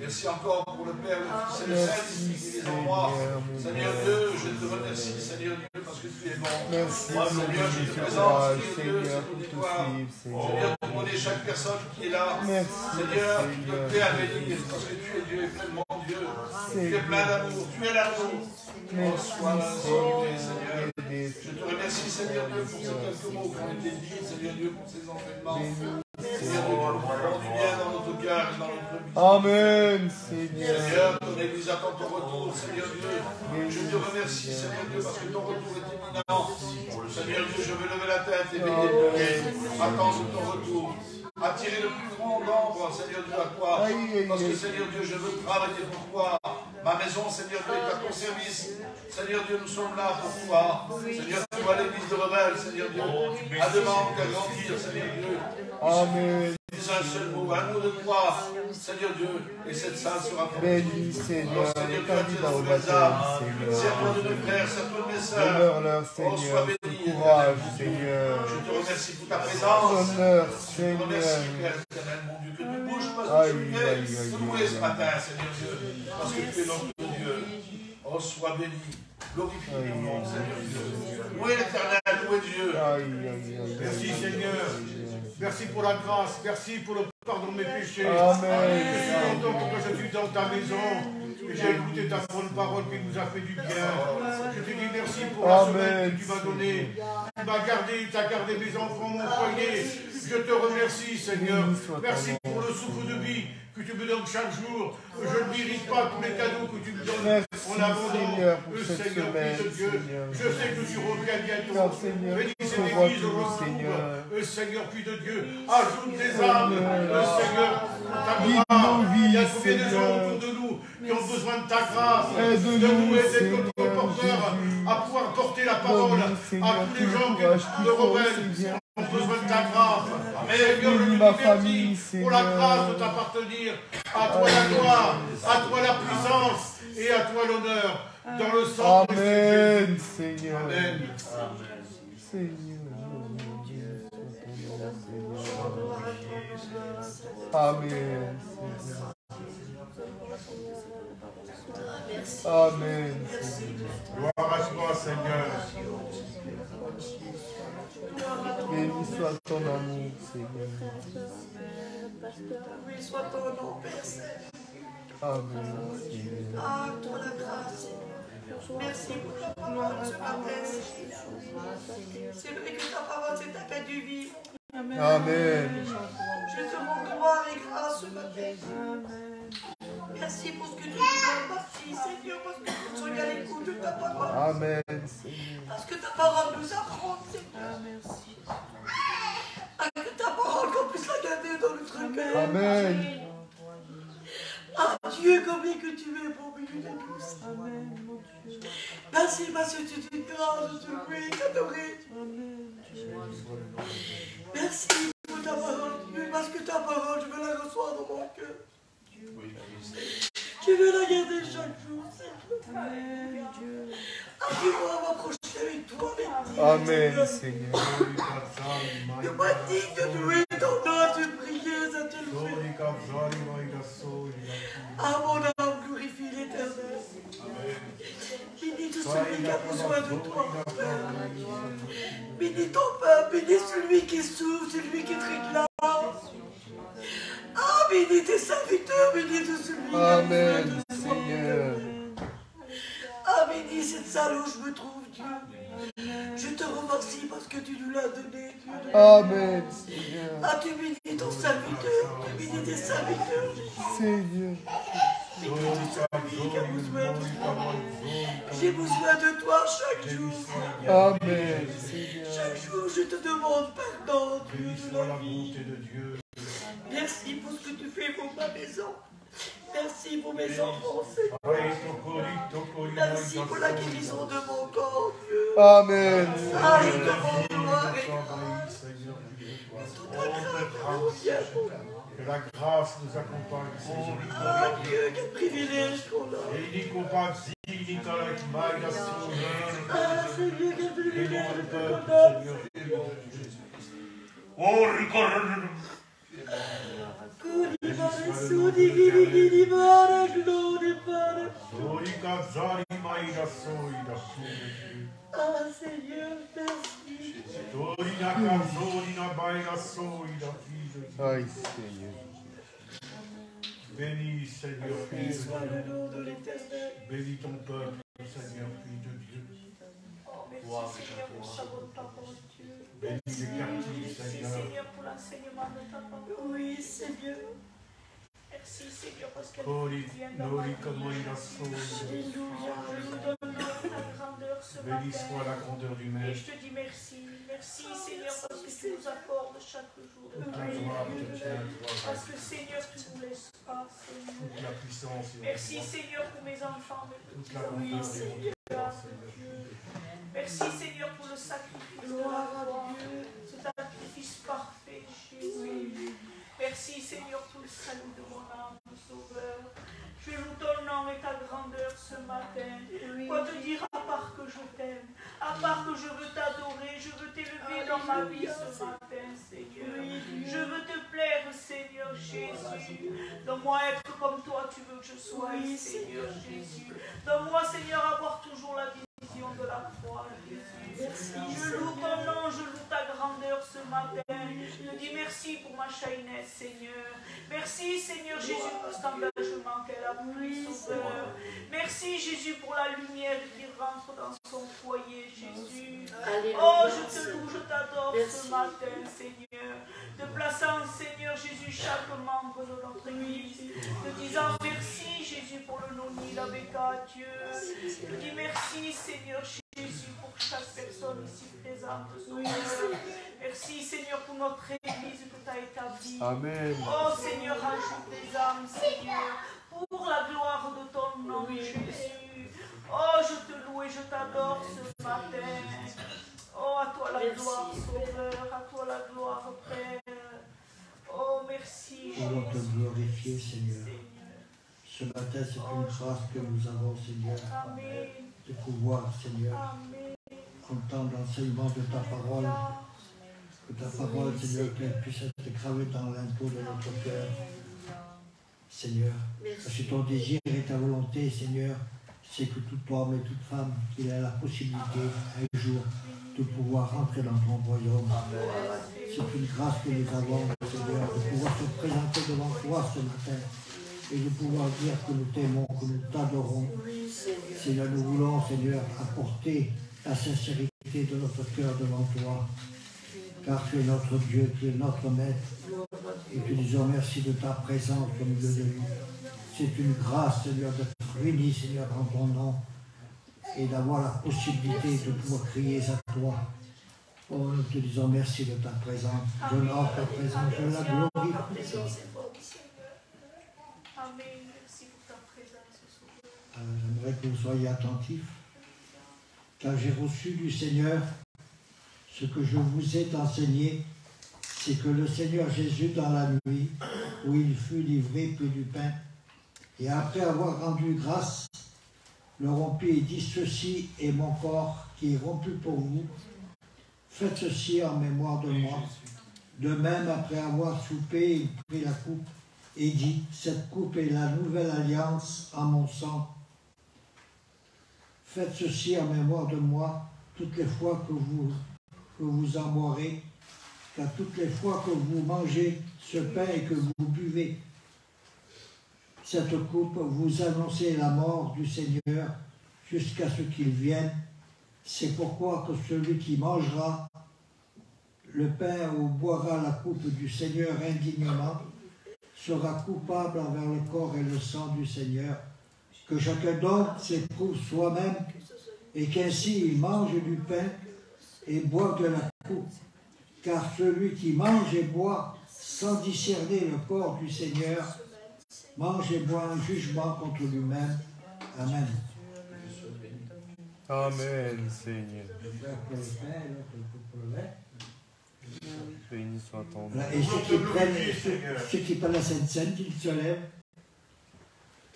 Merci encore pour le Père, le Fils et le Saint-Esprit qui est en moi. Seigneur Dieu, je te remercie, Seigneur Dieu, parce que tu es bon. Merci, Moi, Seigneur, je te présente, Seigneur, pour tout suivre, Seigneur, pour donner chaque personne qui est là. Merci, Seigneur, tu te plais à bénir, parce que tu es Dieu, pleinement Dieu. Tu es plein d'amour, tu es l'amour. Reçois la saluté, Seigneur. Je te remercie, Seigneur Dieu, pour ces quelques mots qui ont été dits, Seigneur Dieu, pour ces enseignements. Seigneur Dieu, pour nous du bien dans notre cœur et dans notre vie. Amen, Seigneur. Seigneur, ton Église attend ton retour, Seigneur Dieu. Je te remercie, Seigneur Dieu, parce que ton retour est imminent. Seigneur Dieu, je veux lever la tête et bénir, attendre ton retour. Attirer le plus grand nombre, Seigneur Dieu, à toi. Parce que, Seigneur Dieu, je veux travailler pour toi. Ma maison, Seigneur Dieu, est à ton service. Seigneur Dieu, nous sommes là pour toi. Seigneur, tu as l'église de Rebelle, Seigneur Dieu. À demande qu'à grandir, Seigneur Dieu. Amen. dis un seul mot, un mot de croix, Seigneur Dieu, et cette salle sera pour Bénis, Seigneur, Seigneur Dieu, candidat au attire baptême, Seigneur. Serre-toi de mes frères, serre-toi de mes sœurs. Demeure-leur, Oh, Seigneur, sois béni. courage, Seigneur. Je te remercie pour ta présence. Honneur, Je te remercie, Seigneur. Père éternel, mon Dieu, que tu ne bouges pas, Aïe, que tu aïe, aïe, viennes aïe, nous louer ce aïe. matin, Seigneur Dieu, parce que tu es notre Dieu. Oh, sois béni. Glorifie ton nom, Seigneur Dieu. Louez l'éternel, louez Dieu. Aïe, aïe, aïe. Merci Seigneur. Merci pour la grâce. Merci pour le pardon de mes péchés. Amen. Je suis content pour que je suis dans ta maison. Et j'ai écouté ta bonne parole qui nous a fait du bien. Je te dis merci pour la semaine que tu m'as donnée. Tu m'as gardé, tu as gardé mes enfants, mon foyer. Je te remercie, Seigneur. Merci pour le souffle de vie que tu me donnes chaque jour. Je ne mérite pas tous les cadeaux que tu me donnes en abondance. Seigneur, fils de Dieu, je sais que tu reviens bientôt. Bénis cette église aujourd'hui. Seigneur, fils de Dieu, ajoute des âmes. Seigneur, ta gloire. Il y a combien de gens autour de nous qui ont besoin de ta grâce, de nous aider comme porteurs à pouvoir porter la parole à tous les gens qui de rebelles. On a besoin de ta grâce. Seigneur, je te remercie pour la grâce de t'appartenir. À toi la gloire, à toi la puissance et à toi l'honneur. Dans le sang de Amen, Seigneur. Amen. Seigneur. Amen. Amen. Gloire à toi, Seigneur. Béni soit ton amour, Seigneur. Oui, soit ton nom, Père Saint. Amen, Seigneur. Ah, toi la grâce, Seigneur. Merci pour ta parole ce matin, Seigneur. C'est vrai que ta parole, c'est ta paix du vivre. Amen. Je te rends gloire et grâce ce matin. Merci pour ce que tu nous donnes. Merci, Seigneur, parce que tu sois à l'écoute de ta parole. Amen, Seigneur. Parce que ta parole nous apprend, Seigneur. Merci. Que ta parole, qu'on puisse la garder dans notre cœur. Amen. Ah, Dieu, combien que tu es bon milieu de tous. Amen, mon Dieu. Merci, parce que tu es une grâce, je te prie, t'adorer. Merci pour ta parole, Dieu, parce que ta parole, je veux la recevoir dans mon cœur. Je veux la garder chaque jour, Seigneur. Amen, Dieu. Apprends-moi à m'approcher avec toi, Amen, Seigneur. Ne pas digne de louer ton nom, à te prier, à te louer. Ah, mon âme, glorifie l'Éternel. Bénis tout celui qui a besoin de toi, Père. Bénis ton peuple, bénis celui qui souffre, celui qui te réclame. Ah, bénis tes serviteurs, bénis tout celui qui a besoin Amen, de toi. Seigneur. Ah, bénis cette salle où je me trouve, Dieu. Je te remercie parce que tu nous l'as donné, Dieu. Amen, Seigneur. Ah, tu bénis ton serviteur, tu bénis tes serviteurs. Seigneur. Bénis tout celui qui a besoin de toi. J'ai besoin de toi chaque jour. Amen, Seigneur. Chaque jour, je te demande pardon, Dieu de la Bonté vie. de Dieu. Merci pour ce que tu fais pour ma maison. Merci pour mes enfants, Seigneur. Merci pour la guérison de mon corps, Dieu. Amen. Ah, je te rends gloire et grâce. Toute la grâce, Dieu. Que la grâce nous accompagne, Seigneur. Ah, Dieu, quel privilège qu'on a. Et il n'y pas Nicolas qui m'aille à Ah, Seigneur, quel privilège qu'on a. Oh, Nicolas. Ah, Seigneur, merci. Aïe, Seigneur. Bénis, Seigneur, Béni fils de soit le Dieu. nom de l'Éternel. Bénis ton peuple, Seigneur, fils de Dieu. Oh, merci Seigneur pour sa bonne parole, Dieu. Bénis les captifs, Merci Seigneur. Seigneur pour l'enseignement de ta parole. Oui, Seigneur. Merci Seigneur parce qu'elle Nori, vient dans ma vie. comment il a sauvé. Alléluia. Je nous donne ta grandeur ce Béni matin. soit la grandeur du Et Maître. je te dis merci. Merci Seigneur parce que tu nous accordes chaque jour. Toute la gloire te tient à toi, Parce que Seigneur, tu ne nous laisses pas, Seigneur. toute la puissance et Merci Seigneur pour mes enfants, mes toute petits la enfants. grandeur et Grâce de Dieu. Merci Seigneur pour le sacrifice de la Gloire croix. à Dieu. Ce sacrifice parfait, Jésus. Merci salut de mon âme, Sauveur. Je loue ton nom et ta grandeur ce matin. Quoi te dire à part que je t'aime, à part que je veux t'adorer, je veux t'élever dans ma vie ce matin, Seigneur. Je veux te plaire, Seigneur Jésus. Donne-moi être comme toi, tu veux que je sois, Seigneur Jésus. Donne-moi, Seigneur, avoir toujours la vision de la croix, Jésus. Je loue ton nom, je loue ta grandeur ce matin. Je te dis merci pour ma chaînesse, Seigneur. Merci, Seigneur Jésus, pour cet engagement qu'elle a pris, Sauveur. Merci, Jésus, pour la lumière qui rentre dans son foyer, Jésus. Oh, je te loue, je t'adore ce matin, Seigneur. De plaçant, Seigneur Jésus, chaque membre de notre église. Te disant merci, Jésus, pour le noni, la béca, Dieu. Je te dis merci, Seigneur Jésus, pour chaque personne ici présente, Sauveur. Merci, Seigneur, pour notre église que tu as établie. Amen. Oh, Seigneur, ajoute des âmes, Seigneur, pour la gloire de ton nom, Jésus. Oh, je te loue et je t'adore ce matin. Oh, à toi la gloire, Sauveur, à toi la gloire, Père. Oh, merci, Jésus. Nous allons te glorifier, Seigneur. Ce matin, c'est une grâce que nous avons, Seigneur, Amen. de pouvoir, Seigneur, Amen. entendre l'enseignement de ta parole. Que ta parole, Seigneur, qu'elle puisse être gravée dans l'intérieur de notre cœur. Seigneur, parce que ton désir et ta volonté, Seigneur, c'est que tout homme et toute femme, qu'il ait la possibilité, un jour, de pouvoir entrer dans ton royaume. C'est une grâce que nous avons, Seigneur, de pouvoir se présenter devant toi ce matin et de pouvoir dire que nous t'aimons, que nous t'adorons. Seigneur, nous voulons, Seigneur, apporter la sincérité de notre cœur devant toi, car tu es notre Dieu, tu es notre Maître, et te disons merci de ta présence au milieu de nous. C'est une grâce, Seigneur, d'être réunis, Seigneur, en ton nom, et d'avoir la possibilité de pouvoir crier à toi. Oh, nous te disons merci de ta présence. J'honore ta présence, je la glorifie. Amen. Merci pour ta présence, Sauveur. J'aimerais que vous soyez attentifs, car j'ai reçu du Seigneur ce que je vous ai enseigné, c'est que le Seigneur Jésus, dans la nuit où il fut livré, prit du pain, et après avoir rendu grâce, le rompit et dit, ceci est mon corps qui est rompu pour vous. Faites ceci en mémoire de moi. De même, après avoir soupé, il prit la coupe et dit, cette coupe est la nouvelle alliance en mon sang. Faites ceci en mémoire de moi toutes les fois que vous en boirez, car toutes les fois que vous mangez ce pain et que vous buvez cette coupe, vous annoncez la mort du Seigneur jusqu'à ce qu'il vienne. C'est pourquoi que celui qui mangera le pain ou boira la coupe du Seigneur indignement sera coupable envers le corps et le sang du Seigneur. Que chacun donc s'éprouve soi-même et qu'ainsi il mange du pain et boit de la coupe. Car celui qui mange et boit sans discerner le corps du Seigneur mange et boit un jugement contre lui-même. Amen. Amen, Seigneur. Béni soit ton nom. Et ceux qui prennent la Sainte Seine, qu'ils se lèvent.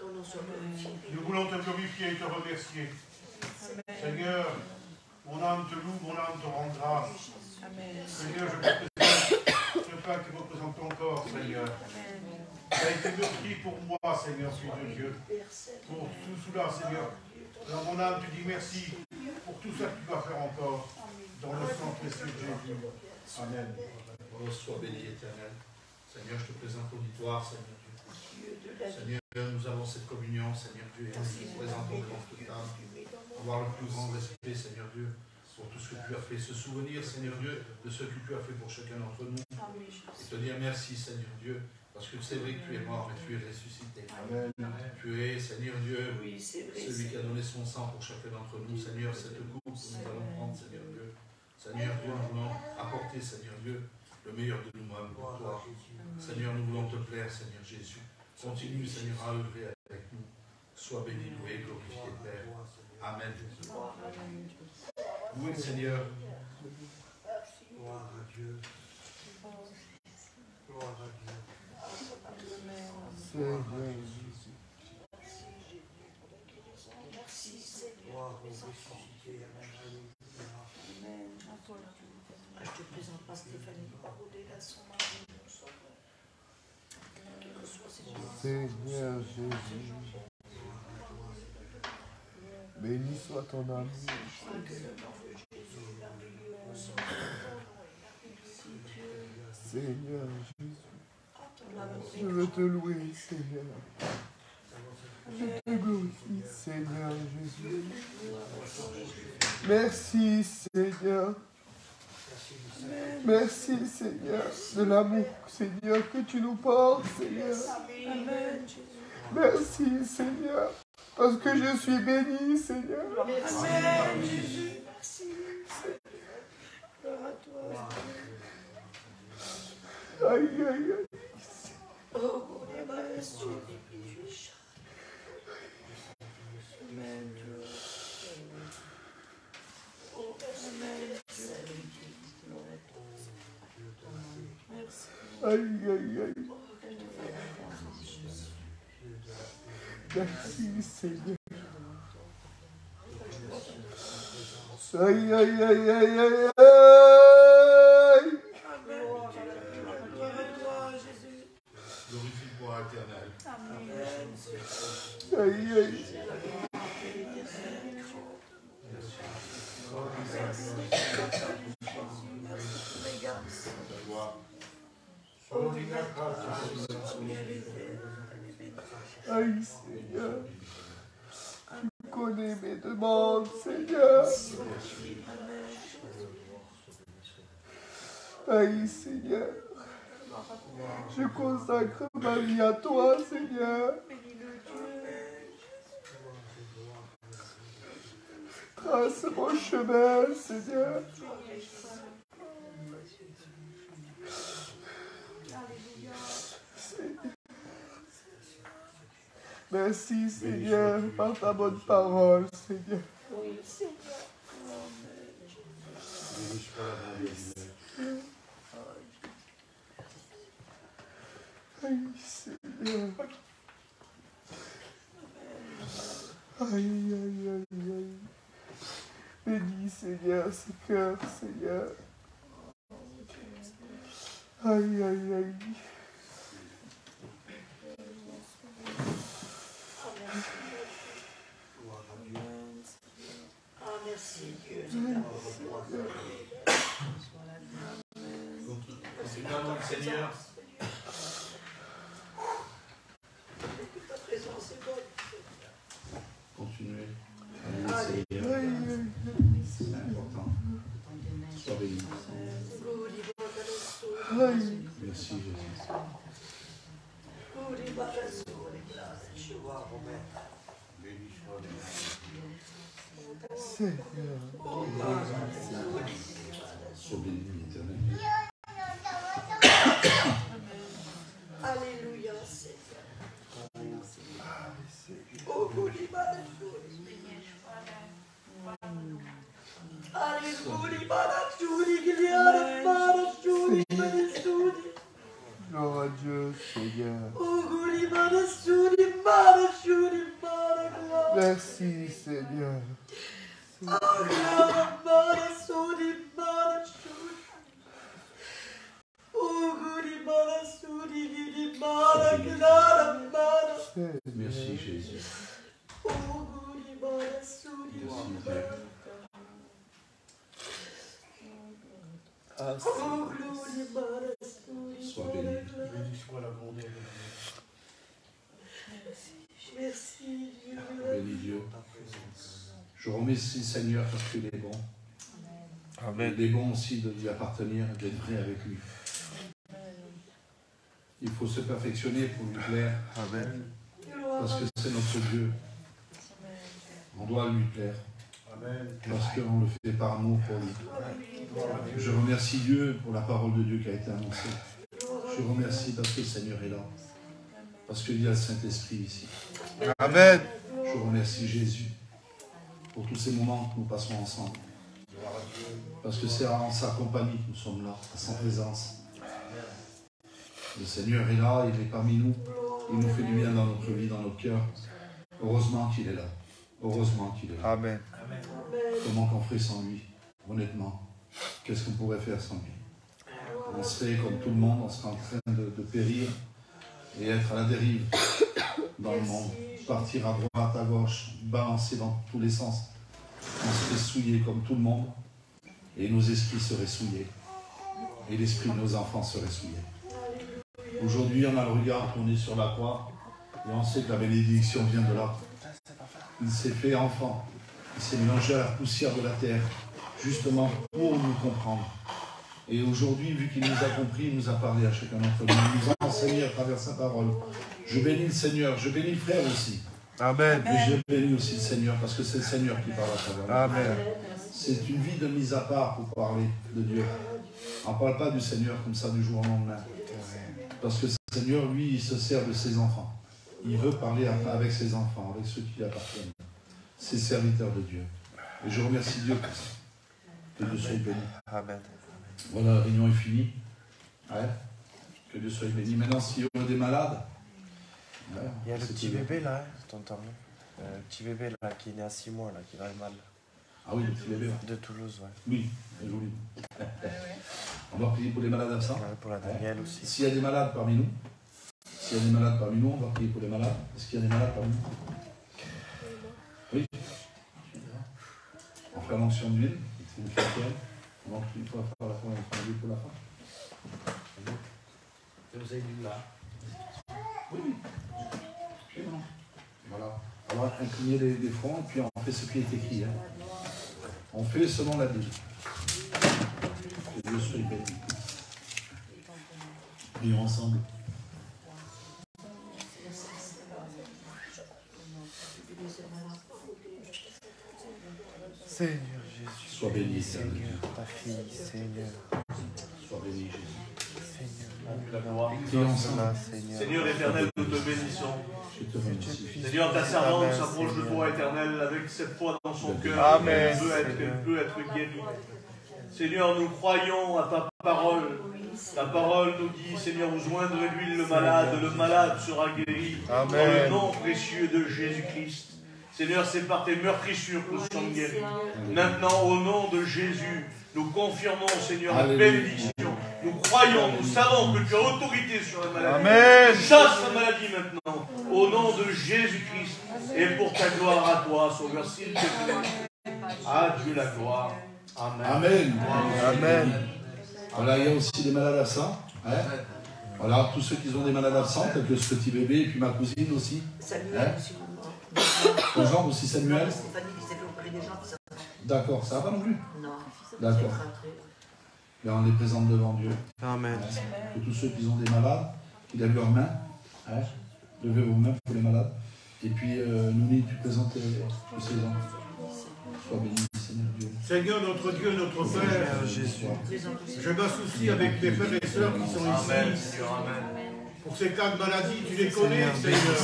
Nous voulons te glorifier et te remercier. Seigneur, mon âme te loue, mon âme te rend grâce. Seigneur, je représente ce pain qui représente ton corps, Seigneur. Tu as été meurtri pour moi, Seigneur, Fils de Dieu. Pour tout cela, Seigneur. Dans mon âme, tu dis merci pour tout ça que tu vas faire encore dans le sang précieux de Jésus. Amen. Oh, sois béni, éternel. Seigneur, je te présente l'auditoire, Seigneur Dieu. Seigneur, nous avons cette communion, Seigneur Dieu, et nous nous présentons devant toute table. Avoir le plus grand respect, Seigneur Dieu, pour tout ce que tu as fait. Se souvenir, Seigneur Dieu, de ce que tu as fait pour chacun d'entre nous. Et te dire merci, Seigneur Dieu, parce que c'est vrai que tu es mort, mais tu es ressuscité. Amen. Tu es, Seigneur Dieu, celui qui a donné son sang pour chacun d'entre nous. Seigneur, cette coupe que nous allons prendre, Seigneur Dieu. Seigneur Dieu, nous voulons apporter, Seigneur Dieu, le meilleur de nous-mêmes pour toi. Seigneur, nous voulons te plaire, Seigneur Jésus. Continue, Seigneur, à œuvrer avec nous. Sois béni, loué, glorifié, Père. Amen. Loué le Seigneur. Gloire à Dieu. Gloire à Dieu. Seigneur. Merci Seigneur. Amen. Je te présente pas Stéphanie Parolé, là, son mari, mon sauveur. Seigneur Jésus. Béni soit ton amour. Seigneur Jésus. Je veux te louer, Seigneur. Je te glorifie, Seigneur Jésus. Merci, Seigneur. Merci, Seigneur, de l'amour, Seigneur, que tu nous portes, Seigneur. Merci, Seigneur, parce que je suis béni, Seigneur. Amen, Jésus. Merci. Gloire à toi. Aïe, aïe, aïe. Oh, Amen. Oh, Amen. Merci. Aïe, aïe, aïe. Merci, Seigneur. Aïe, aïe, aïe, aïe, aïe, aïe. Gloire à toi, Jésus. Glorifie-toi, éternel. Amen. Aïe, aïe. Aïe, Seigneur. Tu connais mes demandes, Seigneur. Aïe, Seigneur. Je consacre ma vie à toi, Seigneur. Trace mon chemin, Seigneur. Merci, Seigneur, par ta bonne parole, Seigneur. Oui, Seigneur. Aïe, Seigneur. Aïe, aïe, aïe, aïe. Bénis, Seigneur, ce cœur, Seigneur. Aïe, aïe, aïe. Ah, merci Dieu. C'est le nom du Seigneur. Ta présence est bonne. Continuez. Aïe, C'est important. Sois béni. aïe. Merci Jésus. Seigneur. Sois béni, éternel. Alléluia, Seigneur. Oh, Gloire à Dieu, Seigneur. Merci, Seigneur. Merci Jésus. Merci Père. Sois béni. Béni soit la bonté de Dieu. Merci Dieu. Béni Dieu. Je remercie Seigneur parce qu'il est bon. Amen. Il est bon aussi de lui appartenir, d'être vrai avec lui. Il faut se perfectionner pour lui plaire. Amen. Parce que c'est notre Dieu. On doit lui plaire. Amen. Parce qu'on le fait par amour pour lui. Je remercie Dieu pour la parole de Dieu qui a été annoncée. Je remercie parce que le Seigneur est là. Parce qu'il y a le Saint-Esprit ici. Amen. Je remercie Jésus pour tous ces moments que nous passons ensemble. Parce que c'est en sa compagnie que nous sommes là, à sa présence. Le Seigneur est là, il est parmi nous. Il nous fait du bien dans notre vie, dans notre cœur. Heureusement qu'il est là. Heureusement qu'il est là. Amen. Comment qu'on ferait sans lui? Honnêtement, qu'est-ce qu'on pourrait faire sans lui? On serait comme tout le monde, on serait en train de périr et être à la dérive dans le monde. Partir à droite, à gauche, balancer dans tous les sens. On serait souillé comme tout le monde et nos esprits seraient souillés. Et l'esprit de nos enfants serait souillé. Aujourd'hui, on a le regard tourné sur la croix et on sait que la bénédiction vient de là. Il s'est fait enfant. Il s'est mélangé à la poussière de la terre, justement pour nous comprendre. Et aujourd'hui, vu qu'il nous a compris, il nous a parlé à chacun d'entre nous. Il nous a enseigné à travers sa parole. Je bénis le Seigneur, je bénis le frère aussi. Amen. Mais je bénis aussi le Seigneur parce que c'est le Seigneur qui parle à travers nous. Amen. C'est une vie de mise à part pour parler de Dieu. On ne parle pas du Seigneur comme ça du jour au lendemain. Parce que le Seigneur, lui, il se sert de ses enfants. Il veut parler avec ses enfants, avec ceux qui lui appartiennent. Ses serviteurs de Dieu. Et je remercie Dieu pour ça. Que Dieu soit béni. Amen. Voilà, la réunion est finie. Ouais. Que Dieu soit béni. Maintenant, s'il y a des malades. Ouais, il y a le petit bébé là, t'entends? Le petit bébé là qui est né à 6 mois, là, qui va mal. Ah oui, le petit bébé. De Toulouse, ouais. Oui, c'est joli. On va prier pour les malades absents. Ouais, pour la Danielle aussi. S'il y a des malades parmi nous, on va prier pour les malades. Est-ce qu'il y a des malades parmi nous? Oui. On fait l'onction d'huile. C'est une chrétienne. On va prier pour la fin, l'onction d'huile pour la fin. Vous avez lu là? Oui. Voilà. On va incliner les fronts et puis on fait ce qui est écrit. Hein. On fait selon la Bible. Que Dieu soit béni. Prions ensemble. Seigneur Jésus. Sois béni, Seigneur, ta fille, Seigneur. Sois béni, Jésus. Seigneur éternel, nous te bénissons. Je te remercie. Seigneur, ta servante s'approche de toi, éternel, avec cette foi dans son cœur. Amen. Elle peut être guérie. Seigneur, nous croyons à ta parole. Ta parole nous dit, Seigneur, vous joindre l'huile le malade sera guéri. Amen. Dans le nom précieux de Jésus-Christ. Seigneur, c'est par tes meurtrissures que nous sommes guéris. Maintenant, au nom de Jésus, nous confirmons, Seigneur, la bénédiction. Nous croyons, nous savons que tu as autorité sur la maladie. Amen. Chasse la maladie maintenant, au nom de Jésus-Christ. Et pour ta gloire à toi, Sauveur, s'il te plaît. À Dieu la gloire. Amen. Amen. Amen. Voilà, il y a aussi des malades absents. Hein? Voilà, tous ceux qui ont des malades absents, tels que ce petit bébé, et puis ma cousine aussi. Samuel hein? aussi. Ton genre aussi, Samuel. Stéphanie qui s'est fait opérer des gens qui sont... D'accord, ça va pas non plus? Non. D'accord. Là, on les présente devant Dieu. Amen. Que tous ceux qui ont des malades, qui lèvent leurs mains, hein? Levez vos mains pour les malades. Et puis, Nouni, tu présentes tous ces gens. Sois béni, Seigneur Dieu. Seigneur, notre Dieu, notre Père, Jésus. Je m'associe avec mes frères et sœurs qui sont ici. Pour ces cas de maladie, tu les connais, Seigneur.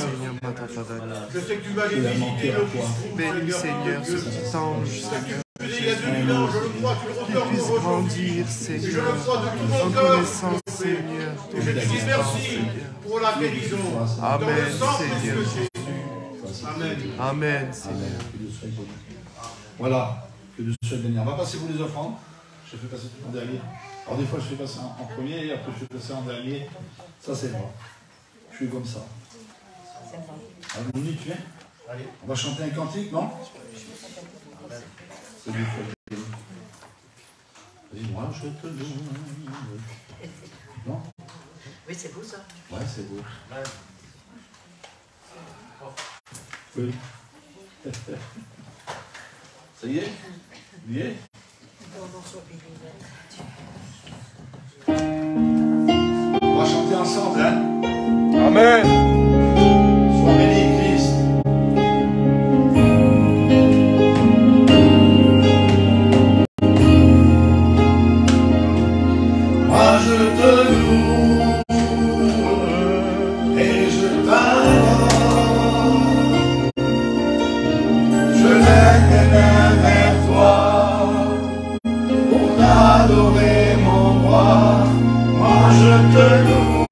Je sais que tu vas les visiter le jour, Béni, Seigneur, ce petit ange, Seigneur. Il y a 2000 ans, je le crois, tu le refais Puisse encore grandir, aujourd'hui. Seigneur. Je le crois de tout mon En cœur. connaissance, Seigneur. Et je te dis merci pour la guérison. Dans le Amen, sang de Seigneur. Jésus. Amen. Amen, Seigneur. Amen. Que Dieu soit béni. Voilà, que Dieu soit béni. On va passer pour les offrandes. Je fais passer tout en dernier. Alors des fois je fais passer en premier, et après je fais passer en dernier. Ça c'est moi. Je suis comme ça. Alors Nouni, tu viens? Allez. On va chanter un cantique, non? C'est Dieu qui est béni. Vas-y, moi je te loue. Non? Oui, c'est beau ça. Ouais, c'est beau. Oui. Ça y est? Il y est? On va chanter ensemble, hein? Amen. Sois béni, Christ. Moi je te loue et je t'adore. Je lève mes mains vers toi pour t'adorer, mon roi. Moi je te loue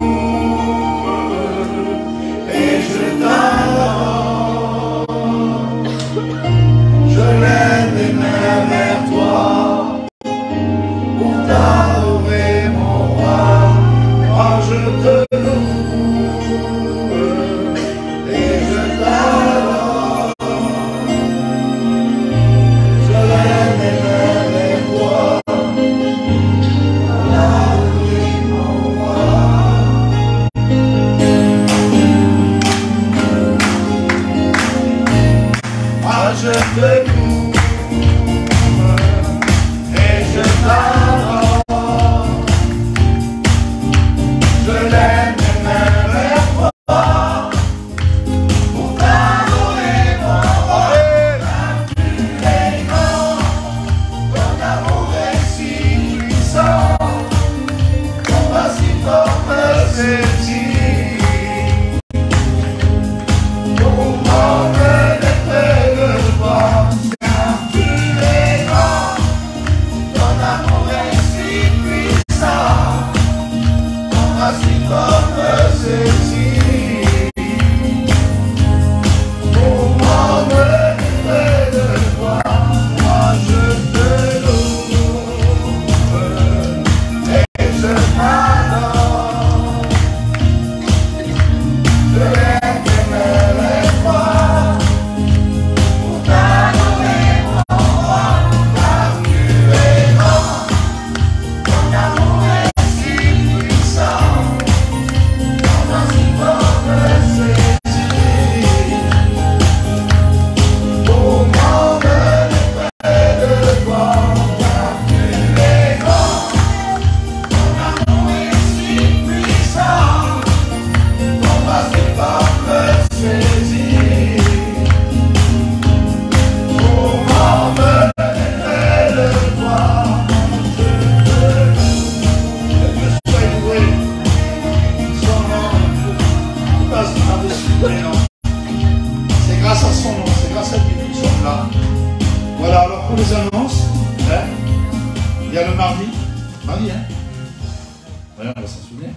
Ouais, on va s'en souvenir.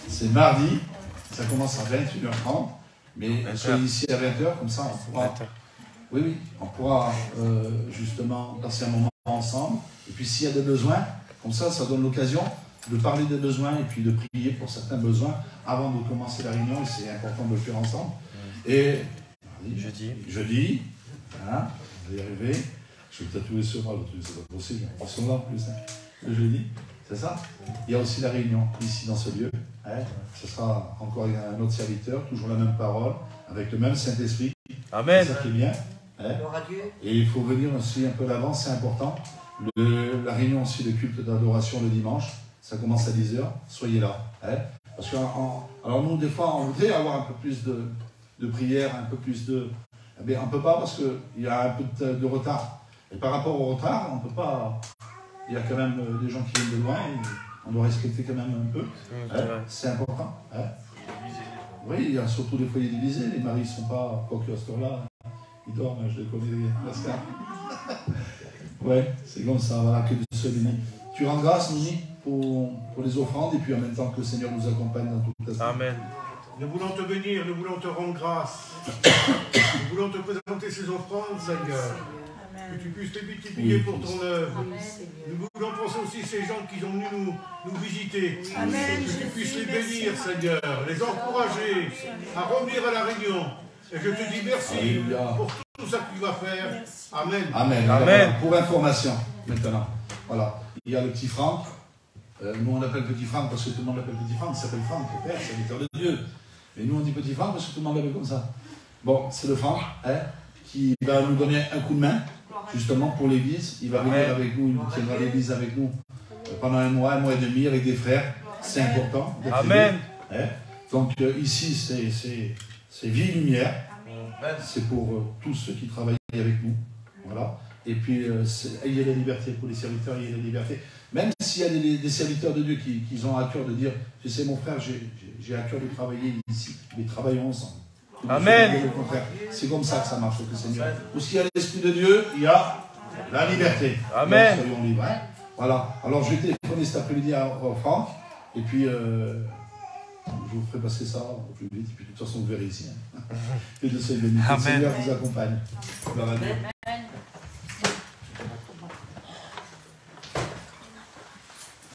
C'est mardi, ça commence à 21h30, mais soyez ici à 20h, comme ça on pourra... Oui, on pourra justement passer un moment ensemble. Et puis s'il y a des besoins, comme ça donne l'occasion de parler des besoins et puis de prier pour certains besoins avant de commencer la réunion. Et c'est important de le faire ensemble. Et jeudi, hein, on va y arriver. Je vais tatouer sur moi, c'est pas possible. Ils sont là en plus. Hein. Le jeudi, c'est ça. Il y a aussi la réunion ici dans ce lieu. Hein. Ce sera encore un autre serviteur, toujours la même parole, avec le même Saint-Esprit. Amen. C'est ça qui est bien. Hein. Et il faut venir aussi un peu d'avant, c'est important. La réunion aussi de culte d'adoration le dimanche, ça commence à 10h, soyez là. Hein. Parce que alors nous, des fois, on voudrait avoir un peu plus de prière, un peu plus de... Mais on ne peut pas parce qu'il y a un peu de retard. Et par rapport au retard, on ne peut pas... Il y a quand même des gens qui viennent de loin, et on doit respecter quand même un peu. Hein. C'est important. Hein. Oui, il y a surtout des foyers divisés, les maris ne sont pas... Quoique à ce temps-là, ils dorment, je les connais, Pascal. Ouais, c'est comme ça, voilà, que Dieu soit béni. Tu rends grâce, Nini, pour les offrandes, et puis en même temps que le Seigneur nous accompagne dans toute la Amen. Nous voulons te bénir, nous voulons te rendre grâce. Nous voulons te présenter ces offrandes, Seigneur. Que tu puisses les multiplier pour ton œuvre. Nous voulons penser aussi ces gens qui sont venus nous visiter. Amen. Que tu puisses les bénir, Seigneur, les encourager à revenir à la réunion. Et je te dis merci pour tout ça que tu vas faire. Amen. Amen. Amen. Pour information, maintenant. Voilà. Il y a le petit Franck. Nous, on l'appelle petit Franck parce que tout le monde l'appelle petit Franck. Il s'appelle Franck, le Père, serviteur de Dieu. Et nous, on dit petit Franck parce que tout le monde l'appelle comme ça. Bon, c'est le Franck qui va nous donner un coup de main, justement, pour l'église. Il va venir avec nous, il tiendra l'église avec nous pendant un mois et demi avec des frères. C'est important. Amen. Donc, ici, c'est vie et lumière. C'est pour tous ceux qui travaillent avec nous. Voilà. Et puis, ayez la liberté pour les serviteurs, ayez la liberté. Même s'il y a des serviteurs de Dieu qui ont à cœur de dire, tu sais, mon frère, j'ai à cœur de travailler ici. Mais travaillons ensemble. Amen. C'est comme ça que ça marche, le Seigneur. Où s'il y a l'Esprit de Dieu, il y a la liberté. Amen. Donc, soyons libres. Hein. Voilà. Alors, je vais téléphoner cet après-midi à Franck. Et puis, je vous ferai passer ça au plus vite. Et puis, de toute façon, vous verrez ici. Hein. Et de se bénir. Que le Seigneur vous accompagne.